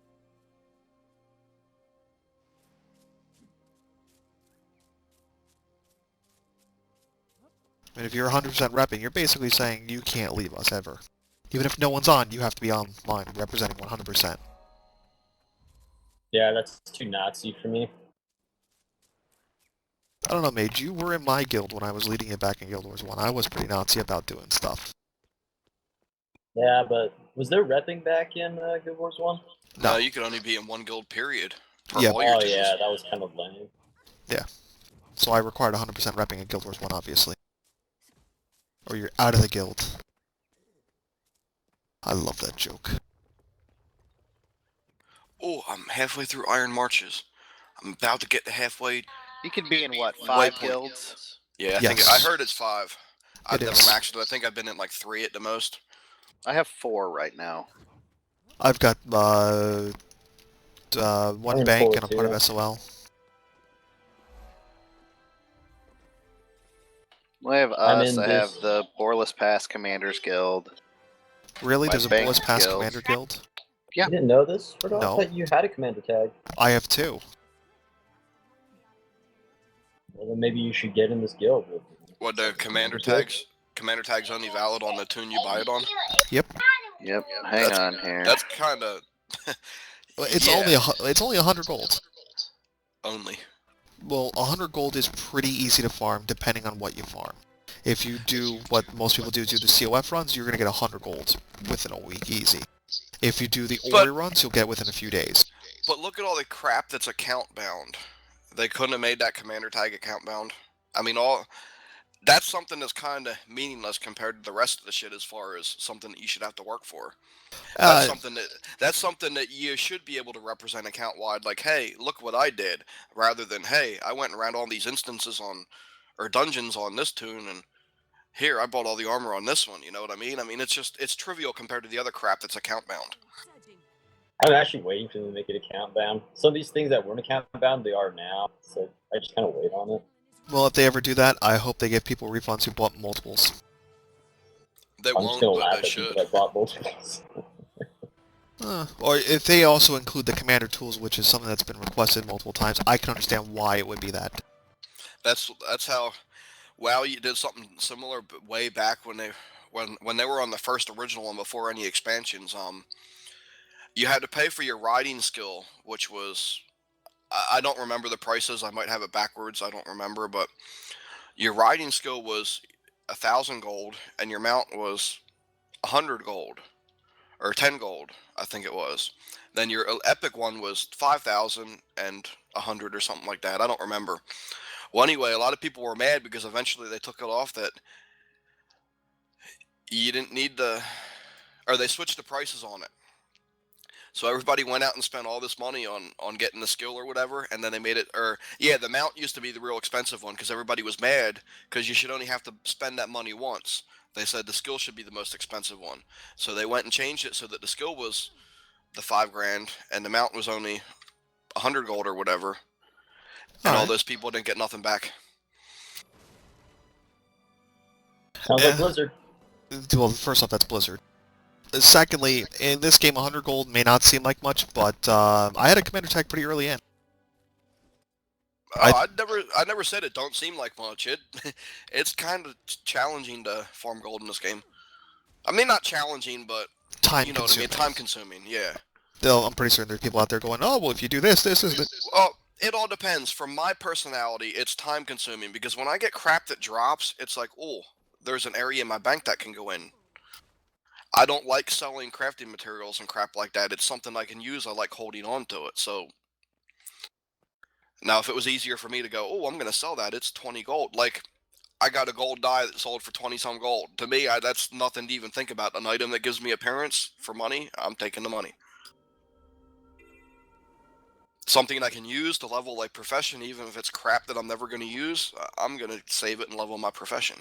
I mean, if you're 100% repping, you're basically saying you can't leave us ever. Even if no one's on, you have to be online representing 100%. Yeah, that's too Nazi for me. I don't know, Mage, you were in my guild when I was leading it back in Guild Wars 1. I was pretty Nazi about doing stuff. Yeah, but was there repping back in Guild Wars 1? No, you could only be in one guild, period. Per Yeah. all your Oh teams. yeah, that was kind of lame. Yeah. So I required 100% repping in Guild Wars 1, obviously. Or you're out of the guild. I love that joke. Oh, I'm halfway through Iron Marches. I'm about to get to halfway. You can be in what, 5 guilds? Yeah, I Yes. think I heard it's 5. I've It never is. maxed it. I think I've been in like 3 at the most. I have 4 right now. I've got one I'm in bank 4 and I'm part too. of SOL. Well, I have I'm us. in I this- have the Borless Pass Commanders Guild. Really? My There's a bank Bonus Pass guild. Commander Guild? Yeah. You didn't know this? I No. thought you had a commander tag. I have 2. Well, then maybe you should get in this guild. What, the commander Okay. tags? Commander tags only valid on the tune you buy it on? Yep. Hang on here. That's kind of... It's yeah, only 100 gold. only. Well, 100 gold is pretty easy to farm depending on what you farm. If you do what most people do the COF runs, you're going to get 100 gold within a week, easy. If you do the Ori runs, you'll get within a few days. But look at all the crap that's account bound. They couldn't have made that commander tag account bound. I mean, that's something that's kind of meaningless compared to the rest of the shit as far as something that you should have to work for. That's something that you should be able to represent account wide. Like, hey, look what I did, rather than hey, I went around all these instances or dungeons on this tune, and here I bought all the armor on this one. You know what I mean? I mean, it's trivial compared to the other crap that's account bound. I'm actually waiting for them to make it account bound. Some of these things that weren't account bound, they are now. So I just kind of wait on it. Well, if they ever do that, I hope they give people refunds who bought multiples. They I'm just won't, gonna but laugh they at should. people that bought multiples. Or if they also include the commander tools, which is something that's been requested multiple times, I can understand why it would be that. That's how WoW did something similar way back when they were on the first original one before any expansions. You had to pay for your riding skill, which was I don't remember the prices. I might have it backwards. I don't remember, but your riding skill was 1,000 gold, and your mount was 100 gold or 10 gold, I think it was. Then your epic one was 5,000 and 100 or something like that. I don't remember. Well, anyway, a lot of people were mad because eventually they took it off that you didn't need or they switched the prices on it. So everybody went out and spent all this money on getting the skill or whatever, and then they made it. Or yeah, the mount used to be the real expensive one because everybody was mad because you should only have to spend that money once. They said the skill should be the most expensive one, so they went and changed it so that the skill was the 5 grand and the mount was only 100 gold or whatever, and all Alright. those people didn't get nothing back. Sounds like Blizzard. Well, first off, that's Blizzard. Secondly, in this game, 100 gold may not seem like much, but I had a commander tag pretty early in. Oh, I never said it don't seem like much. It's kind of challenging to farm gold in this game. I mean, not challenging, but Time you know what I mean. consuming. Time consuming, yeah. Though I'm pretty certain there's people out there going, oh, well, if you do this, this is... Well, it all depends. For my personality, it's time consuming because when I get crap that drops, it's like, oh, there's an area in my bank that can go in. I don't like selling crafting materials and crap like that. It's something I can use. I like holding on to it. So now, if it was easier for me to go, oh, I'm going to sell that, it's 20 gold. Like, I got a gold die that sold for 20 some gold. To me, that's nothing to even think about. An item that gives me appearance for money, I'm taking the money. Something I can use to level like profession, even if it's crap that I'm never going to use, I'm going to save it and level my profession.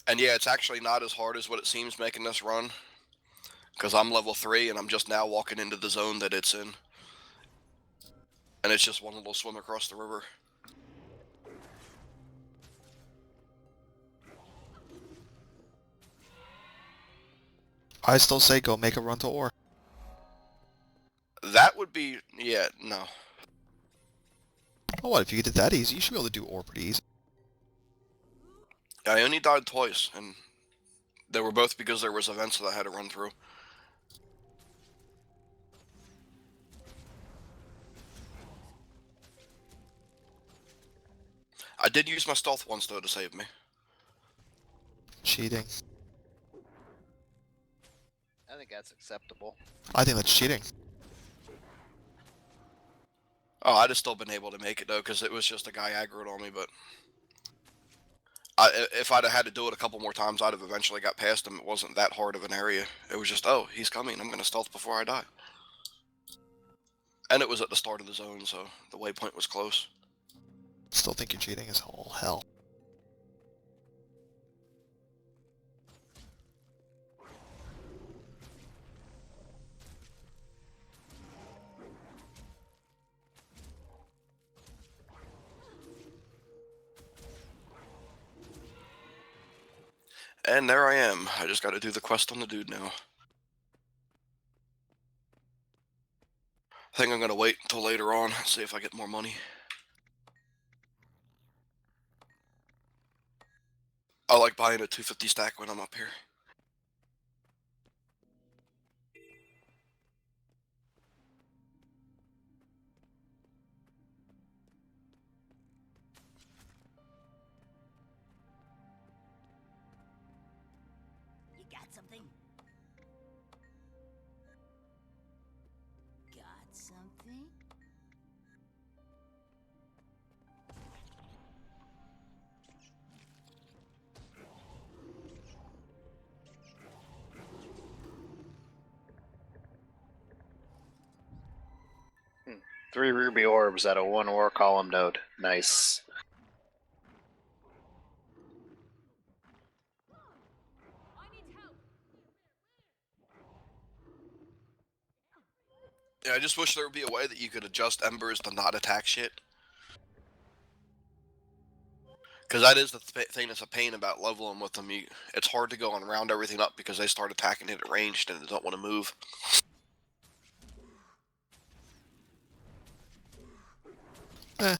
And yeah, it's actually not as hard as what it seems making this run, because I'm level 3 and I'm just now walking into the zone that it's in. And it's just one little swim across the river. I still say go make a run to ore. That would be, yeah, no. Oh, what, if you did that easy, you should be able to do ore pretty easy. I only died twice, and they were both because there was events that I had to run through. I did use my stealth once, though, to save me. Cheating. I think that's acceptable. I think that's cheating. Oh, I'd have still been able to make it, though, because it was just a guy aggroed on me, but... if I'd have had to do it a couple more times, I'd have eventually got past him. It wasn't that hard of an area. It was just, oh, he's coming. I'm going to stealth before I die. And it was at the start of the zone, so the waypoint was close. Still think you're cheating as all hell. And there I am. I just got to do the quest on the dude now. I think I'm going to wait until later on, see if I get more money. I like buying a 250 stack when I'm up here. You got something? Got something? Three ruby orbs at a 1 ore column node. Nice. I need help. Yeah, I just wish there would be a way that you could adjust embers to not attack shit. Because that is the thing that's a pain about leveling with them. It's hard to go and round everything up because they start attacking it at ranged and they don't want to move. Eh.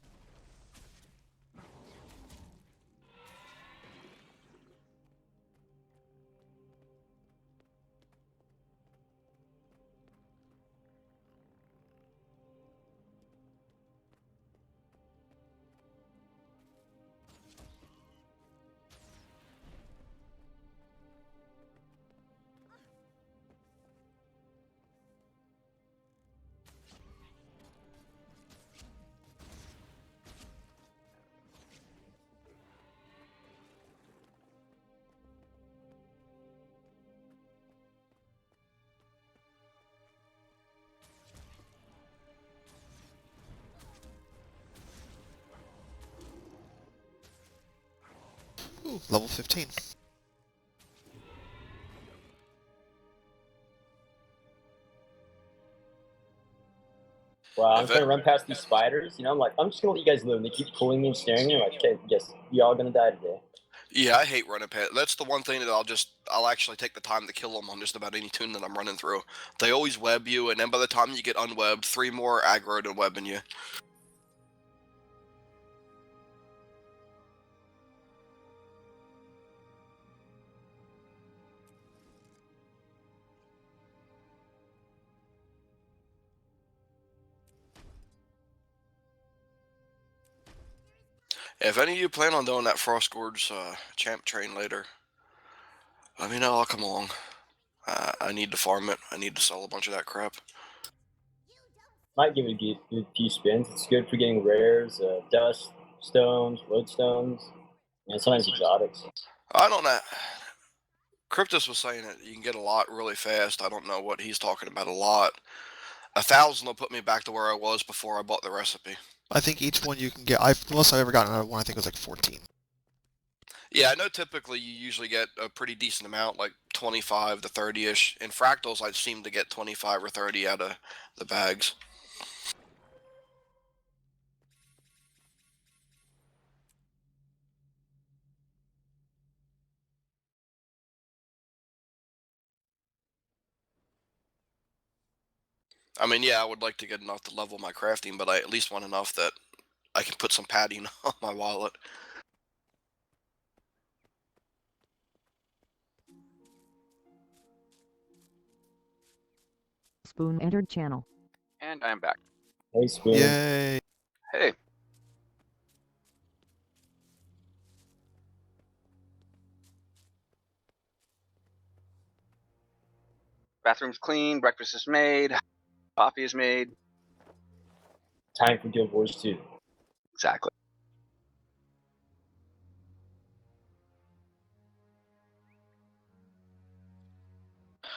Ooh, level 15. Wow, I'm trying to run past these spiders. You know, I'm like, I'm just gonna let you guys live. And they keep pulling me and staring at me. I'm like, okay, yes, y'all gonna die today. Yeah, I hate running past. That's the one thing that I'll actually take the time to kill them on just about any tune that I'm running through. They always web you, and then by the time you get unwebbed, 3 more aggroed and webbing you. If any of you plan on doing that Frostgorge champ train later, let me know. I'll come along. I need to farm it. I need to sell a bunch of that crap. Might give it a few spins. It's good for getting rares, dust, stones, lodestones, and sometimes exotics. I don't know. Cryptus was saying that you can get a lot really fast. I don't know what he's talking about a lot. 1,000 will put me back to where I was before I bought the recipe. I think each one you can get, the most I've ever gotten out of one, I think it was like 14. Yeah, I know typically you usually get a pretty decent amount, like 25 to 30-ish. In fractals, I seem to get 25 or 30 out of the bags. I mean, yeah, I would like to get enough to level my crafting, but I at least want enough that I can put some padding on my wallet. Spoon entered channel. And I'm back. Hey, Spoon. Yay! Hey. Bathroom's clean, breakfast is made, coffee is made. Time for Guild Wars 2. Exactly.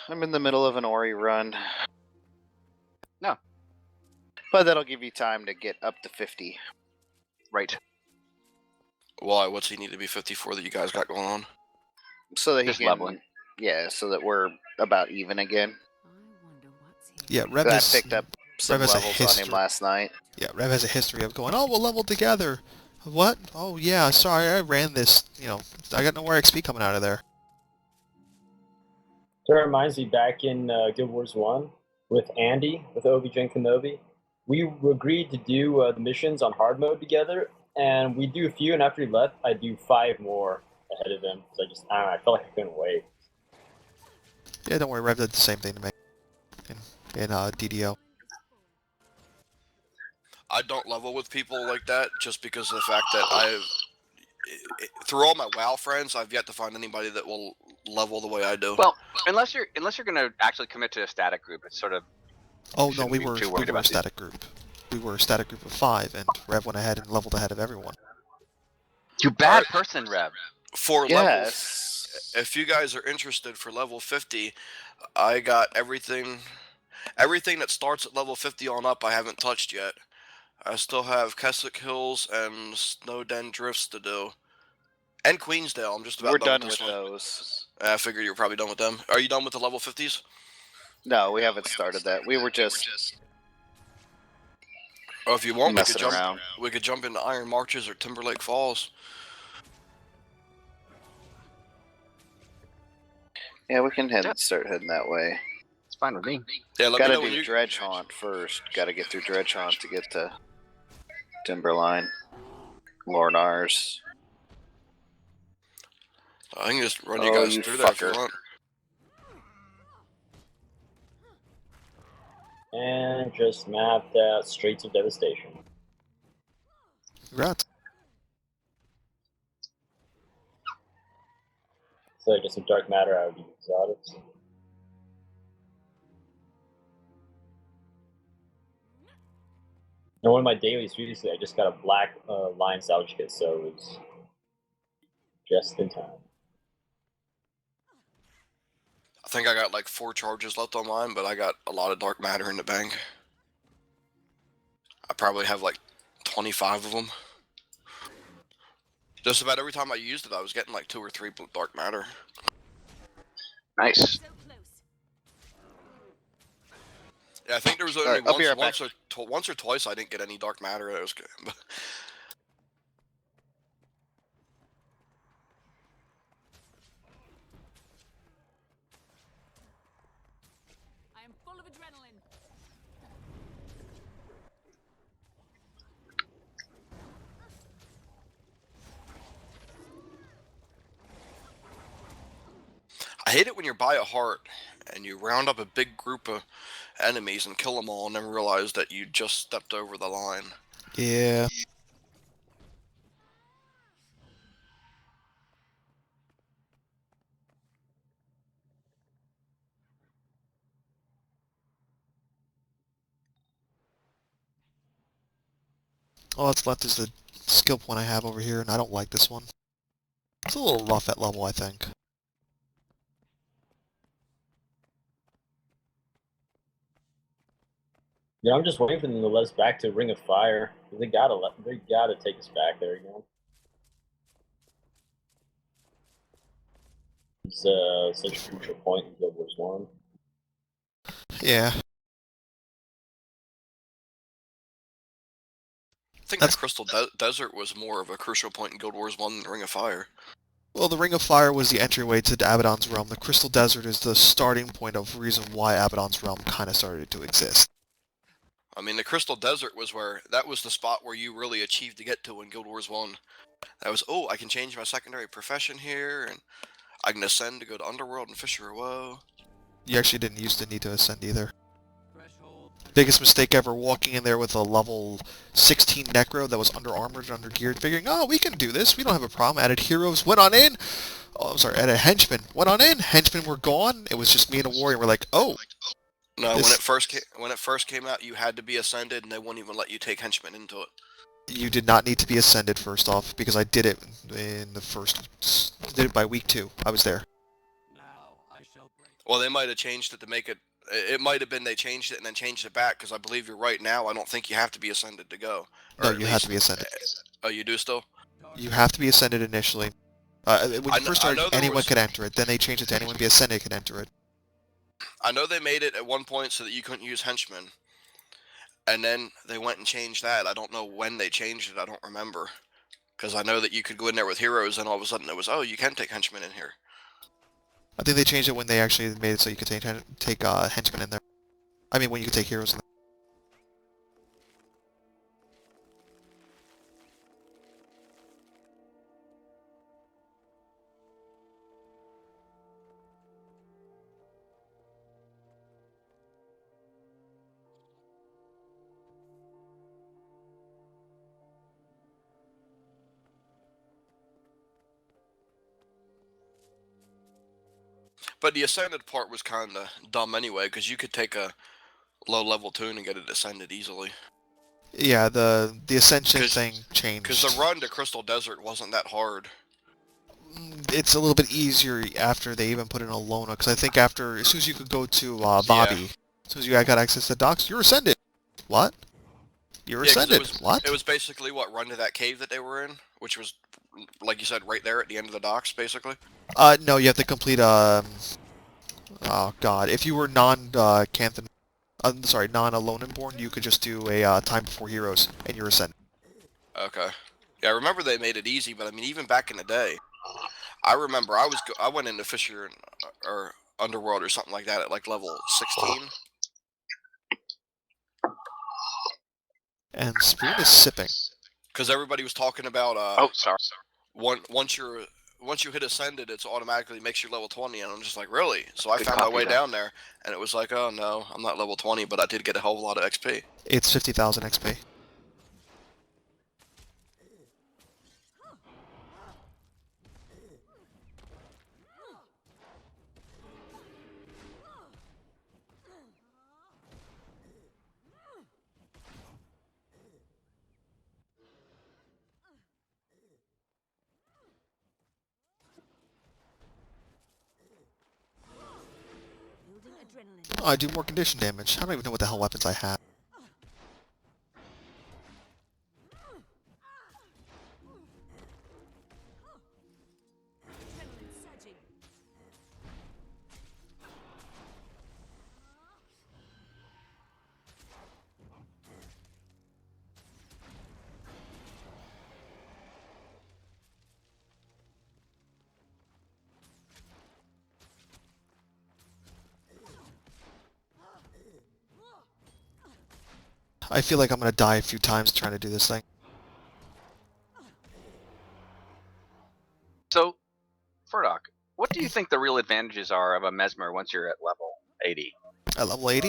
I'm in the middle of an Ori run. No. But that'll give you time to get up to 50. Right. Why? What's he need to be 54 that you guys got going on? So that Just he can, leveling. yeah, so that we're about even again. I wonder what's here. Yeah, Rev I has, picked up some Rev has a levels on him history. last night. Yeah, Rev has a history of going, oh, we'll level together. What? Oh, yeah, sorry, I ran this, I got no more XP coming out of there. So it reminds me back in Guild Wars 1 with Andy, with OVJ and Kenobi, we agreed to do the missions on hard mode together, and we do a few, and after he left, I do 5 more ahead of him. So I felt like I couldn't wait. Yeah, don't worry, Rev did the same thing to me in DDO. I don't level with people like that just because of the fact that through all my WoW friends, I've yet to find anybody that will level the way I do. Well, unless you're gonna actually commit to a static group, it's sort of. Oh, no, shouldn't we be were too worried a about these. static group. We were a static group of 5, and Rev went ahead and leveled ahead of everyone. You bad person, Rev. For Yes. level, if you guys are interested for level 50, I got everything that starts at level 50 on up I haven't touched yet. I still have Keswick Hills and Snowden Drifts to do. And Queensdale, I'm just about We're done done with with this one. those. I figured you were probably done with them. Are you done with the level 50s? No, we haven't started that. We were just Or if you want, messing around. we could jump into Iron Marches or Timberlake Falls. Yeah, we can start heading that way. It's fine with me. Yeah, let me Gotta know when do you... Dredge Haunt first. Gotta get through Dredge Haunt to get to Timberline. Lornars. I can just run you Oh, guys you through there if you fucker. want. And just mapped out Straits of Devastation. Congrats. So I get some dark matter out of these exotics. And one of my dailies previously, I just got a black line salvage kit, so it was just in time. I think I got like 4 charges left on mine, but I got a lot of dark matter in the bank. I probably have like 25 of them. Just about every time I used it, I was getting like 2 or 3 dark matter. Nice. So close. Yeah, I think there was All only right, I'll be right once or twice I didn't get any dark matter. That was good. I am full of adrenaline. I hate it when you're by a heart and you round up a big group of enemies and kill them all and then realize that you just stepped over the line. Yeah. All that's left is the skill point I have over here, and I don't like this one. It's a little rough at level, I think. Yeah, I'm just waiting for them to let us back to Ring of Fire. They gotta take us back there again. It's such a crucial point in Guild Wars 1. Yeah. I think That's- the Crystal Desert was more of a crucial point in Guild Wars 1 than Ring of Fire. Well, the Ring of Fire was the entryway to Abaddon's Realm. The Crystal Desert is the starting point of reason why Abaddon's Realm kind of started to exist. I mean, the Crystal Desert was that was the spot where you really achieved to get to in Guild Wars 1. That was, oh, I can change my secondary profession here, and I can ascend to go to Underworld and Fisher of Woe. You actually didn't used to need to ascend either. Biggest mistake ever, walking in there with a level 16 Necro that was under-armored and under-geared, figuring, oh, we can do this, we don't have a problem. Added heroes, went on in. Oh, I'm sorry, added henchmen, went on in. Henchmen were gone. It was just me and a warrior. We're like, oh. No, This- when it first came out, you had to be ascended, and they wouldn't even let you take henchmen into it. You did not need to be ascended first off, because I did it in the did it by week 2. I was there. Well, they might have changed it to make it. It might have been they changed it and then changed it back, because I believe you're right now. I don't think you have to be ascended to go. No, Or at you have least- to be ascended. Oh, you do still? You have to be ascended initially. When you I first know started, there anyone was- could enter it. Then they changed it to anyone be ascended could enter it. I know they made it at one point so that you couldn't use henchmen. And then they went and changed that. I don't know when they changed it. I don't remember. Because I know that you could go in there with heroes, and all of a sudden it was, oh, you can take henchmen in here. I think they changed it when they actually made it so you could take henchmen in there. I mean, when you could take heroes in there. But the ascended part was kind of dumb anyway, because you could take a low-level tune and get it ascended easily. Yeah, the ascension 'Cause- thing changed. Because the run to Crystal Desert wasn't that hard. It's a little bit easier after they even put in a Lona, because I think as soon as you could go to Bobby, as soon as you got access to docks, you're ascended. What? You're Yeah, 'cause ascended. What? It was basically run to that cave that they were in, which was, like you said, right there at the end of the docks, basically. No, you have to complete oh god, if you were non-Canthan, non-Aloninborn, you could just do a time before heroes, and you're ascended. Okay. Yeah, I remember they made it easy, but I mean, even back in the day, I remember I went into Fisher or Underworld or something like that at like level 16. And Spoon is sipping. Because everybody was talking about Oh, sorry. once you hit ascended, it's automatically makes you level 20, and I'm just like, really? So I Good found my copy way there. down there, and it was like, oh no, I'm not level 20, but I did get a hell of a lot of XP. It's 50,000 XP. Building adrenaline. Oh, I do more condition damage. I don't even know what the hell weapons I have. I feel like I'm gonna die a few times trying to do this thing. So, Furdock, what do you think the real advantages are of a Mesmer once you're at level 80? At level 80?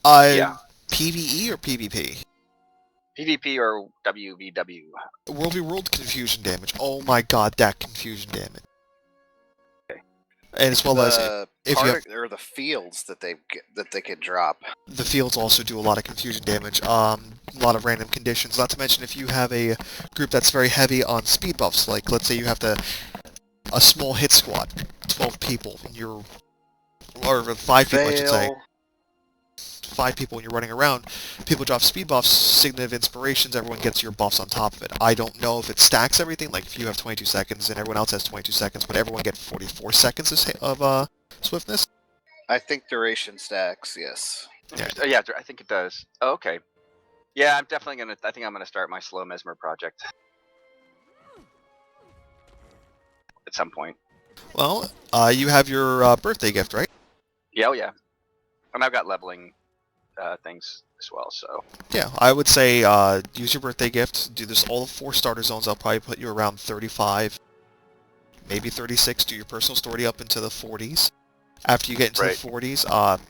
Yeah. PvE or PvP? PvP or WvW? World v World confusion damage. Oh my god, that confusion damage. Okay. And as well as The if you have or the fields that they can drop. the fields also do a lot of confusion damage. A lot of random conditions. Not to mention if you have a group that's very heavy on speed buffs, like let's say you have a small hit squad, 12 people, and you're or 5 people, I should say. Fail. 5 people when you're running around, people drop speed buffs, Signet of Inspirations, everyone gets your buffs on top of it. I don't know if it stacks everything, like if you have 22 seconds and everyone else has 22 seconds, would everyone get 44 seconds of swiftness? I think duration stacks, yes. Yeah, I think it does. Oh, okay. Yeah, I'm definitely gonna. I think I'm gonna start my slow Mesmer project at some point. Well, you have your birthday gift, right? Yeah, oh yeah. And I've got leveling things as well. So Yeah, I would say use your birthday gift, do this all 4 starter zones, I'll probably put you around 35, maybe 36, do your personal story up into the 40s. After you get into Right. the 40s,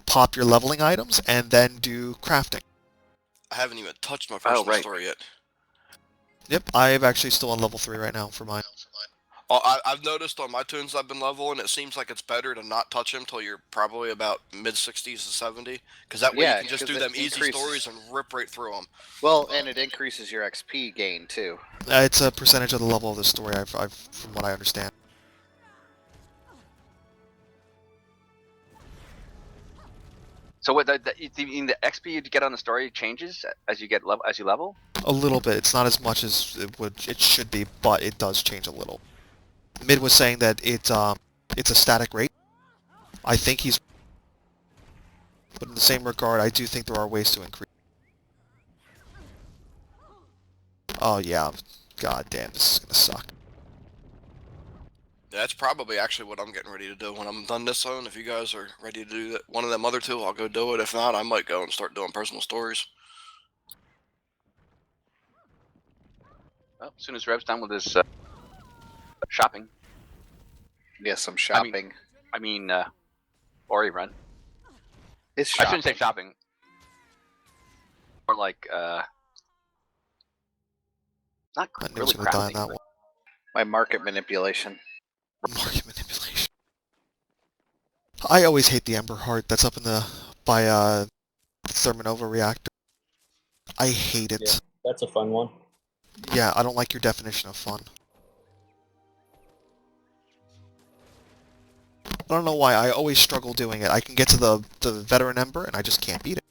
pop your leveling items, and then do crafting. I haven't even touched my personal right. story yet. Yep, I'm actually still on level 3 right now for mine. I've noticed on my tunes I've been leveling, it seems like it's better to not touch them till you're probably about mid-60s to 70, because that way Yeah, you can just 'cause do it them easy increases- stories and rip right through them. Well, and it increases your XP gain too. It's a percentage of the level of the story, from what I understand. So what? You mean the XP you get on the story changes as you get as you level? A little bit. It's not as much as it should be, but it does change a little. Mid was saying that it's a static rate. I think he's, but in the same regard, I do think there are ways to increase. Oh yeah, god damn, this is gonna suck. That's probably actually what I'm getting ready to do when I'm done this zone. If you guys are ready to do that, one of them other 2, I'll go do it. If not, I might go and start doing personal stories. Well, as soon as Rev's done with his shopping, Yes, I'm shopping. I mean, Ori run. It's I shopping. shouldn't say shopping. Or like, not I knew I really was gonna die on crafting. that one. My market manipulation. Market manipulation. I always hate the Ember Heart that's up in the by Thermonova reactor. I hate it. Yeah, that's a fun one. Yeah, I don't like your definition of fun. I don't know why, I always struggle doing it. I can get to the Veteran Ember and I just can't beat it.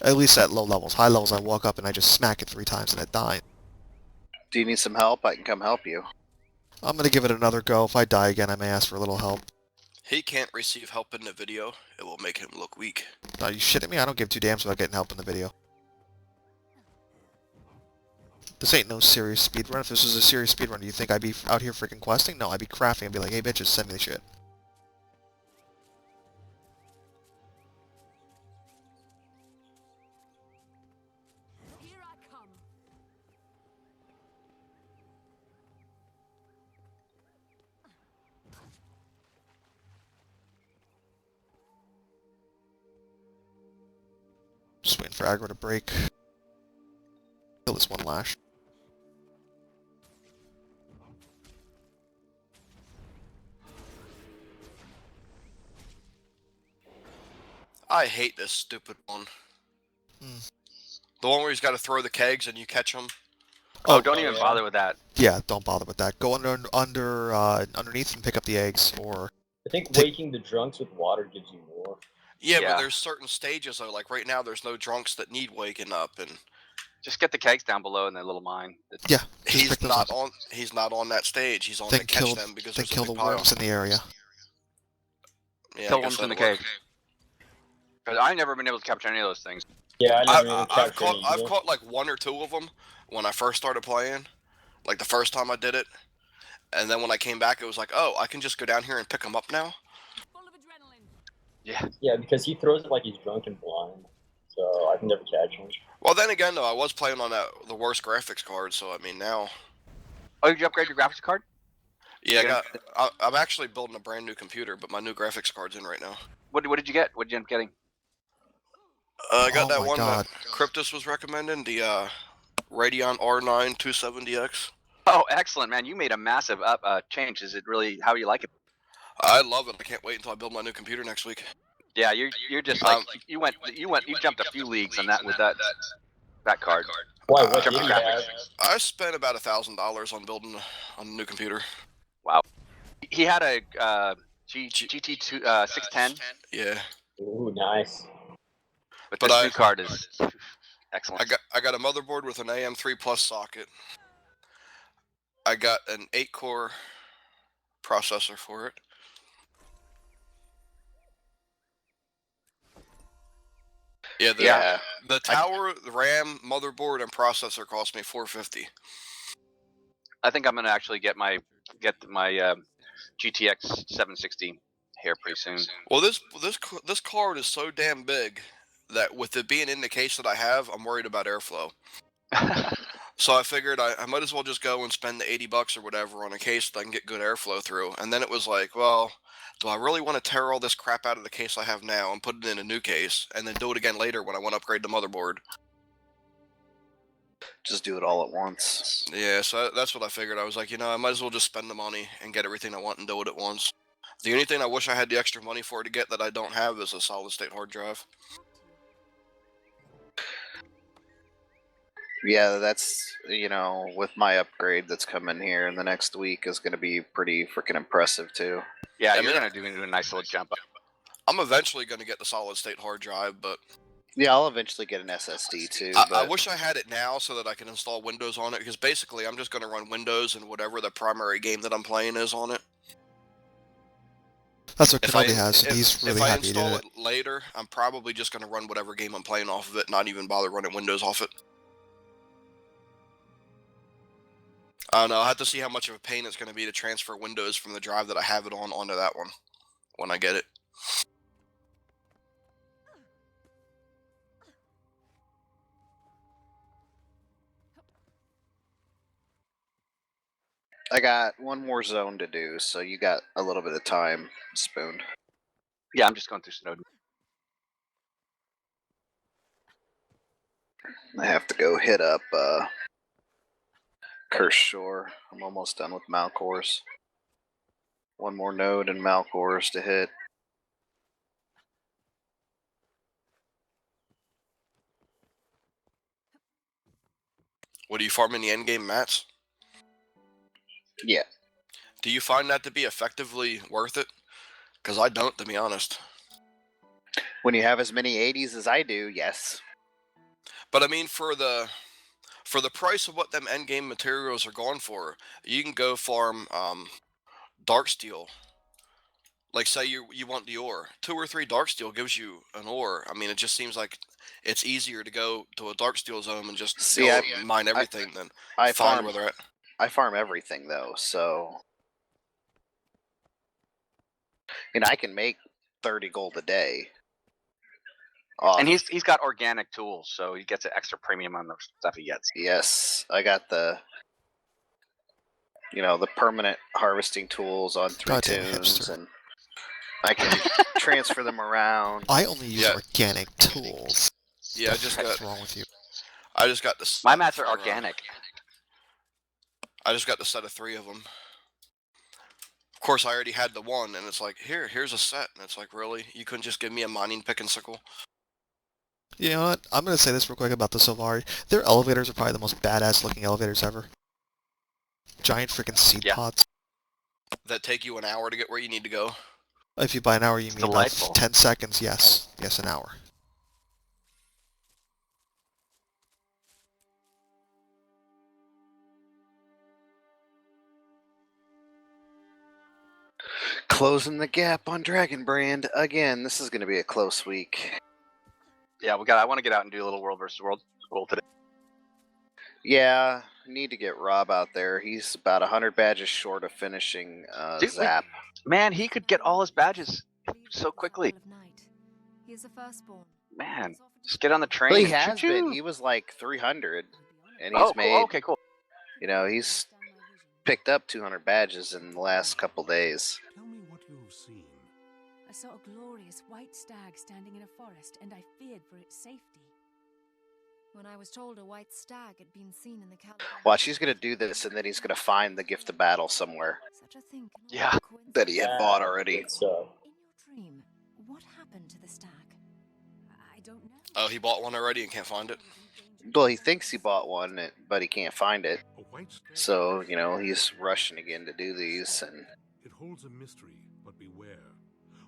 At least at low levels. High levels I walk up and I just smack it 3 times and it dies. Do you need some help? I can come help you. I'm gonna give it another go. If I die again, I may ask for a little help. He can't receive help in the video. It will make him look weak. Are you shitting me? I don't give 2 damns about getting help in the video. This ain't no serious speedrun. If this was a serious speedrun, do you think I'd be out here freaking questing? No, I'd be crafting and be like, hey bitches, send me the shit. Here I come. Just waiting for aggro to break. Kill this one lash. I hate this stupid one. Hmm. The one where he's got to throw the kegs and you catch them. Oh, don't oh, even yeah. bother with that. Yeah, don't bother with that. Go underneath and pick up the eggs, or I think waking the drunks with water gives you more. Yeah, Yeah. but there's certain stages though. Like right now, there's no drunks that need waking up, and Just get the kegs down below in that little mine. yeah, just he's pick those not up. on. He's not on that stage. He's on Then to catch kill, them because then there's a kill big the pile. worms in the area. Yeah, Kill I guess worms in the that'll work. cave. Because I've never been able to capture any of those things. Yeah, I never even I've captured caught any I've either. caught like 1 or 2 of them when I first started playing, like the first time I did it, and then when I came back, it was like, oh, I can just go down here and pick them up now. Full of adrenaline. Yeah. Yeah, because he throws it like he's drunk and blind. So I can never catch him. Well, then again, though, I was playing on the worst graphics card, so I mean now. Oh, did you upgrade your graphics card? Yeah, I'm actually building a brand new computer, but my new graphics card's in right now. What did you get? What did you end up getting? I got Oh that my one God. that Cryptus was recommending, the Radeon R9 270X. Oh, excellent, man! You made a massive change. Is it really how you like it? I love it. I can't wait until I build my new computer next week. Yeah, you're just like you jumped a few leagues on that with that card. Why? What Jump did to you graphics. have? I spent about $1,000 on building on a new computer. Wow. He had a GT 610, Yeah, Ooh, nice. but But this I- new card is excellent. I got a motherboard with an AM3 Plus socket. I got an 8-core processor for it. Yeah, the tower, the RAM, motherboard, and processor cost me $450. I think I'm gonna actually get my GTX 760 here pretty soon. Well, this card is so damn big that with it being in the case that I have, I'm worried about airflow. So I figured I might as well just go and spend the $80 or whatever on a case that I can get good airflow through. And then it was like, well, do I really want to tear all this crap out of the case I have now and put it in a new case and then do it again later when I want to upgrade the motherboard? Just do it all at once. Yeah, so that's what I figured. I was like, I might as well just spend the money and get everything I want and do it at once. The only thing I wish I had the extra money for to get that I don't have is a solid state hard drive. Yeah, that's, with my upgrade that's coming here in the next week is going to be pretty freaking impressive too. Yeah, I you're mean, gonna do a nice little jump up. I'm eventually going to get the solid state hard drive, but Yeah, I'll eventually get an SSD too. I wish I had it now so that I can install Windows on it, because basically I'm just going to run Windows and whatever the primary game that I'm playing is on it. That's what Kenobi has, and he's really if I happy he did install it. it later, I'm probably just going to run whatever game I'm playing off of it, not even bother running Windows off it. I don't know. I'll have to see how much of a pain it's going to be to transfer Windows from the drive that I have it on onto that one when I get it. I got one more zone to do, so you got a little bit of time, Spoon. Yeah, I'm just going through Snowden. I have to go hit up Curse Shore. I'm almost done with Malcors. One more node and Malcors to hit. What, are you farming the endgame mats? Yeah. Do you find that to be effectively worth it? Because I don't, to be honest. When you have as many 80s as I do, yes. But I mean, for the price of what them endgame materials are going for, you can go farm dark steel. Like, say you want the ore. 2 or 3 dark steel gives you an ore. I mean, it just seems like it's easier to go to a dark steel zone and just mine everything than find where they're at. I farm everything though, so I can make 30 gold a day. And he's got organic tools, so he gets an extra premium on the stuff he gets. Yes, I got the the permanent harvesting tools on 3 tunes, and I can transfer them around. I only use organic tools. Yeah, What's wrong with you? I just got the. My mats are organic. I just got the set of 3 of them. Of course, I already had the one, and it's like, here's a set, and it's like, really? You couldn't just give me a mining pick and sickle? You know what? I'm going to say this real quick about the Sylvari. Their elevators are probably the most badass looking elevators ever. Giant freaking seed pods. That take you an hour to get where you need to go? If you buy an hour, you mean like 10 seconds. Yes. Yes, an hour. Closing the gap on Dragon Brand again. This is going to be a close week. Yeah, I want to get out and do a little World versus World today. Yeah, need to get Rob out there. He's about 100 badges short of finishing Zap. Man, he could get all his badges so quickly. He is a firstborn. Man, just get on the train. Well, he and has been. choo-choo. He was like 300, and he's Oh, cool. made. Okay, cool. You know, he's picked up 200 badges in the last couple days. Tell me what you have seen. I saw a glorious white stag standing in a forest, and I feared for its safety. When I was told a white stag had been seen in the Caledonian Watch, he's gonna do this, and then he's gonna find the gift of battle somewhere Such a thing cannot be Yeah, a that he coincidence. had bought already. It's In your dream, what happened to the stag? I don't know. Oh, he bought one already and can't find it. Well, he thinks he bought one, but he can't find it. A white stag. So, you know, he's rushing again to do these, and It holds a mystery, but beware.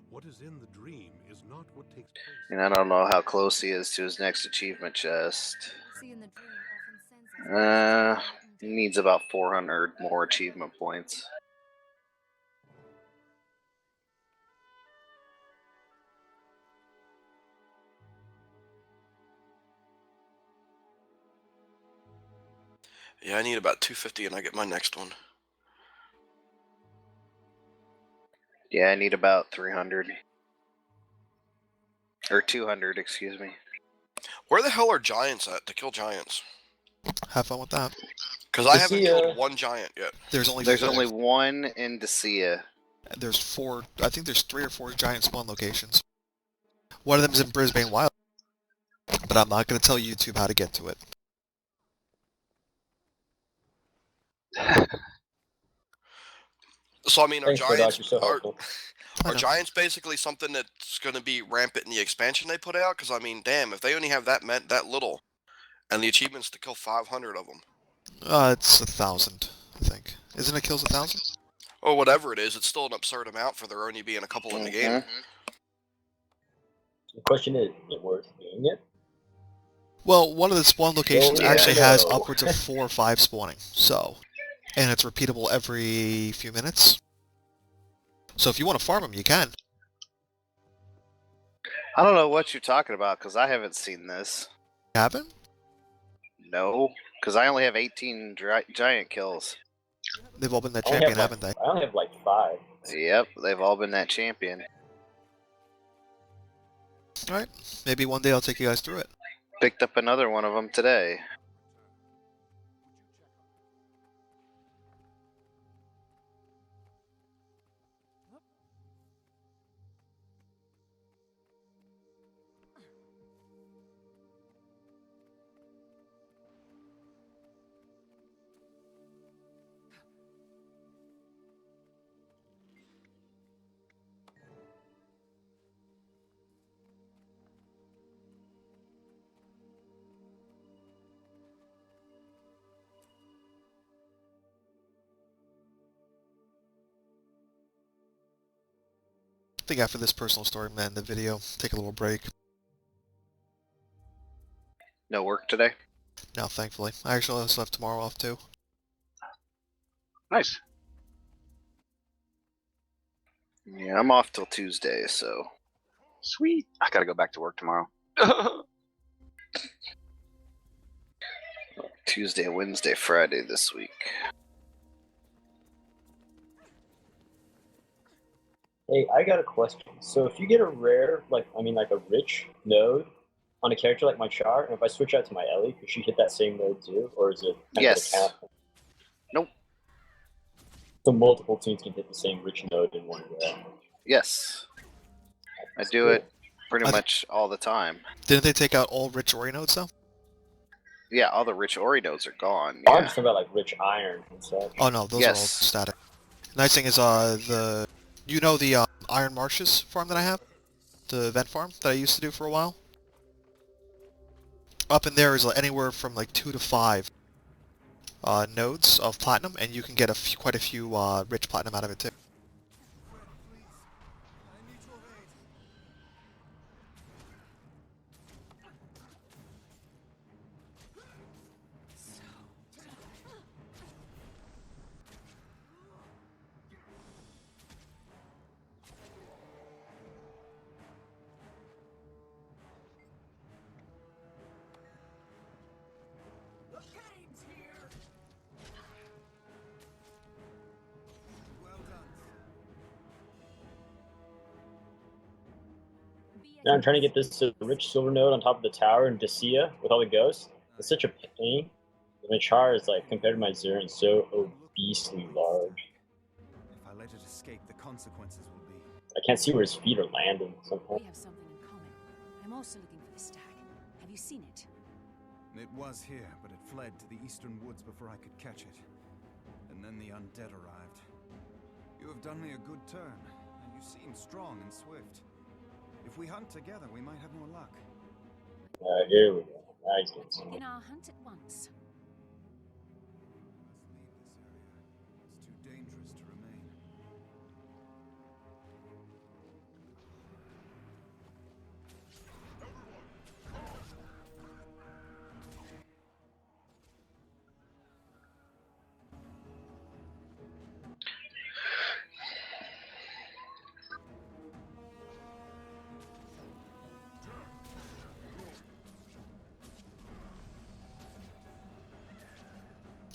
What is in the dream is not what takes place. and I don't know how close he is to his next achievement chest. See in the dream often sends us He needs about 400 more achievement points. Yeah, I need about 250 and I get my next one. Yeah, I need about 300. Or 200, excuse me. Where the hell are giants at to kill giants? Have fun with that. Because I You haven't see, killed one giant yet. There's only There's only one in Dacia. there's 4. I think there's 3 or 4 giant spawn locations. One of them is in Brisbane Wild, but I'm not going to tell YouTube how to get to it. So I mean, are Thanks, Murdoch, giants you're so helpful. I are know. giants basically something that's going to be rampant in the expansion they put out? Because I mean, damn, if they only have that little, and the achievements to kill 500 of them, It's 1,000, I think. Isn't it kills 1,000? or whatever it is, it's still an absurd amount for there only being a couple in the game. The question is it worth doing it? Well, one of the spawn locations yeah, actually has no. upwards of 4 or 5 spawning, so, and it's repeatable every few minutes. So if you want to farm them, you can. I don't know what you're talking about, because I haven't seen this. You haven't? No, because I only have 18 giant kills. They've all been that I only champion, have, haven't they? I only have like 5. Yep, they've all been that champion. Alright, maybe one day I'll take you guys through it. Picked up another one of them today. I think after this personal story, man, the video, take a little break. No work today? Now, thankfully. I actually also have tomorrow off, too. Nice. Yeah, I'm off till Tuesday, so. Sweet. I gotta go back to work tomorrow. Tuesday, Wednesday, Friday this week. Hey, I got a question. So if you get a rare, like a rich node on a character like my Char, and if I switch out to my Ellie, could she hit that same node too, or is it kind Yes. of a cap? Nope. So multiple teams can hit the same rich node in one go. Yes. I That's do cool. it pretty much all the time. Didn't they take out all rich Ori nodes, though? Yeah, all the rich Ori nodes are gone. I'm Yeah. just talking about like rich iron and such. Oh, no, those are all Yes. static. Nice thing is, the Iron Marshes farm that I have? The vent farm that I used to do for a while? Up in there is anywhere from like 2 to 5 nodes of platinum, and you can get quite a few rich platinum out of it too. Well done, Now I'm trying to get this rich silver node on top of the tower in Dacia with all the ghosts. It's such a pain. My char is like compared to my Zeryn so obesely large. If I let it escape, the consequences will be. I can't see where his feet are landing somehow. We have something in common. I'm also looking for the stag. Have you seen it? It was here, but it fled to the eastern woods before I could catch it. And then the undead arrived. You have done me a good turn, and you seem strong and swift. If we hunt together, we might have more luck. Here we go. Nice. Begin our hunt at once. Let's leave this area. It's too dangerous to remain.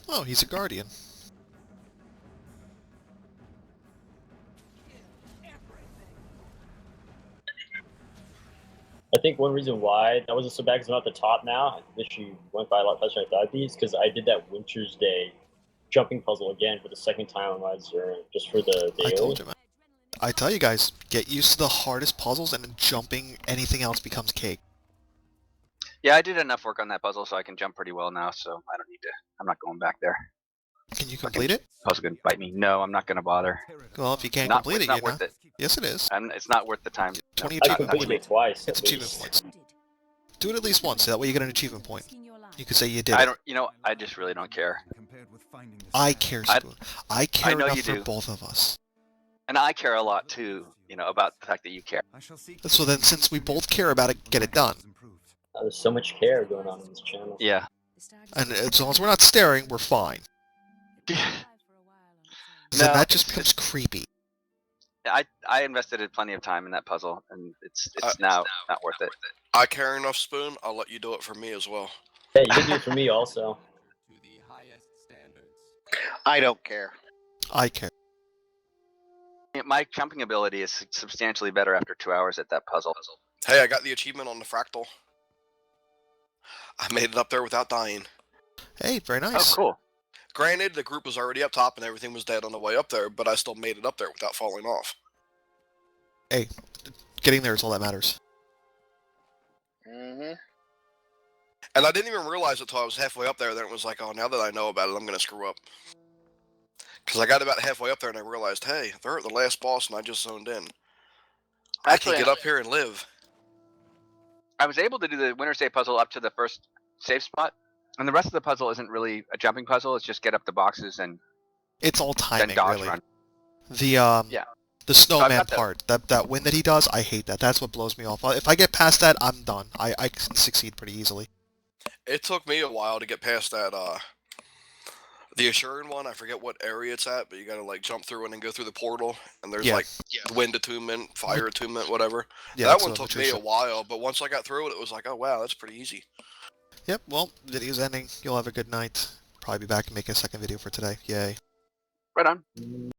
Oh, he's a guardian. I think one reason why that wasn't so bad because I'm at the top now. I literally went by a lot faster than I thought these because I did that Winter's Day jumping puzzle again for the second time on my Zeryn, just for the I daily. told you, man. I tell you guys, get used to the hardest puzzles and then jumping anything else becomes cake. Yeah, I did enough work on that puzzle so I can jump pretty well now, so I don't need to. I'm not going back there. Can you complete it? Puzzle can bite me. No, I'm not going to bother. Well, if you can't Not, complete it's it, not you worth know. it. Yes, it is. It's not worth the time. 20 No, I not- achievement completed points. it twice. It's at achievement least. points. Do it at least once, so that way you get an achievement point. You could say you did I it. don't. You know, I just really don't care. Compared with finding the I stag. care, I- Spoon. I care know enough you for do. both of us. And I care a lot too. You know, about the fact that you care. I shall seek So then, since we both care about it, get it done. There's so much care going on in this channel. Yeah. And as long as we're not staring, we're fine. Then No, that just it's- becomes creepy. I invested plenty of time in that puzzle, and it's now not worth it. I care enough, Spoon. I'll let you do it for me as well. Yeah, you can do it for me also. I don't care. I care. My jumping ability is substantially better after 2 hours at that puzzle. Hey, I got the achievement on the fractal. I made it up there without dying. Hey, very Oh, nice. cool. Granted, the group was already up top and everything was dead on the way up there, but I still made it up there without falling off. Hey, getting there is all that matters. Mm-hmm. And I didn't even realize it till I was halfway up there. Then it was like, oh, now that I know about it, I'm going to screw up. Because I got about halfway up there and I realized, hey, they're at the last boss and I just zoned in. Actually, I can get up here and live. I was able to do the Winter's Day puzzle up to the first save spot, and the rest of the puzzle isn't really a jumping puzzle. It's just get up the boxes and It's all then timing, dodge really. run. The Yeah. the snowman got the- part, that win that he does, I hate that. That's what blows me off. If I get past that, I'm done. I can succeed pretty easily. It took me a while to get past that, the Assuring one. I forget what area it's at, but you gotta, like, jump through and then go through the portal, and there's, Yeah. like, wind attunement, fire attunement, whatever. Yeah, that that's one what took me a Patricia- while, but once I got through it, it was like, oh, wow, that's pretty easy. Yep, well, video's ending. You'll have a good night. Probably be back and make a second video for today. Yay. Right on.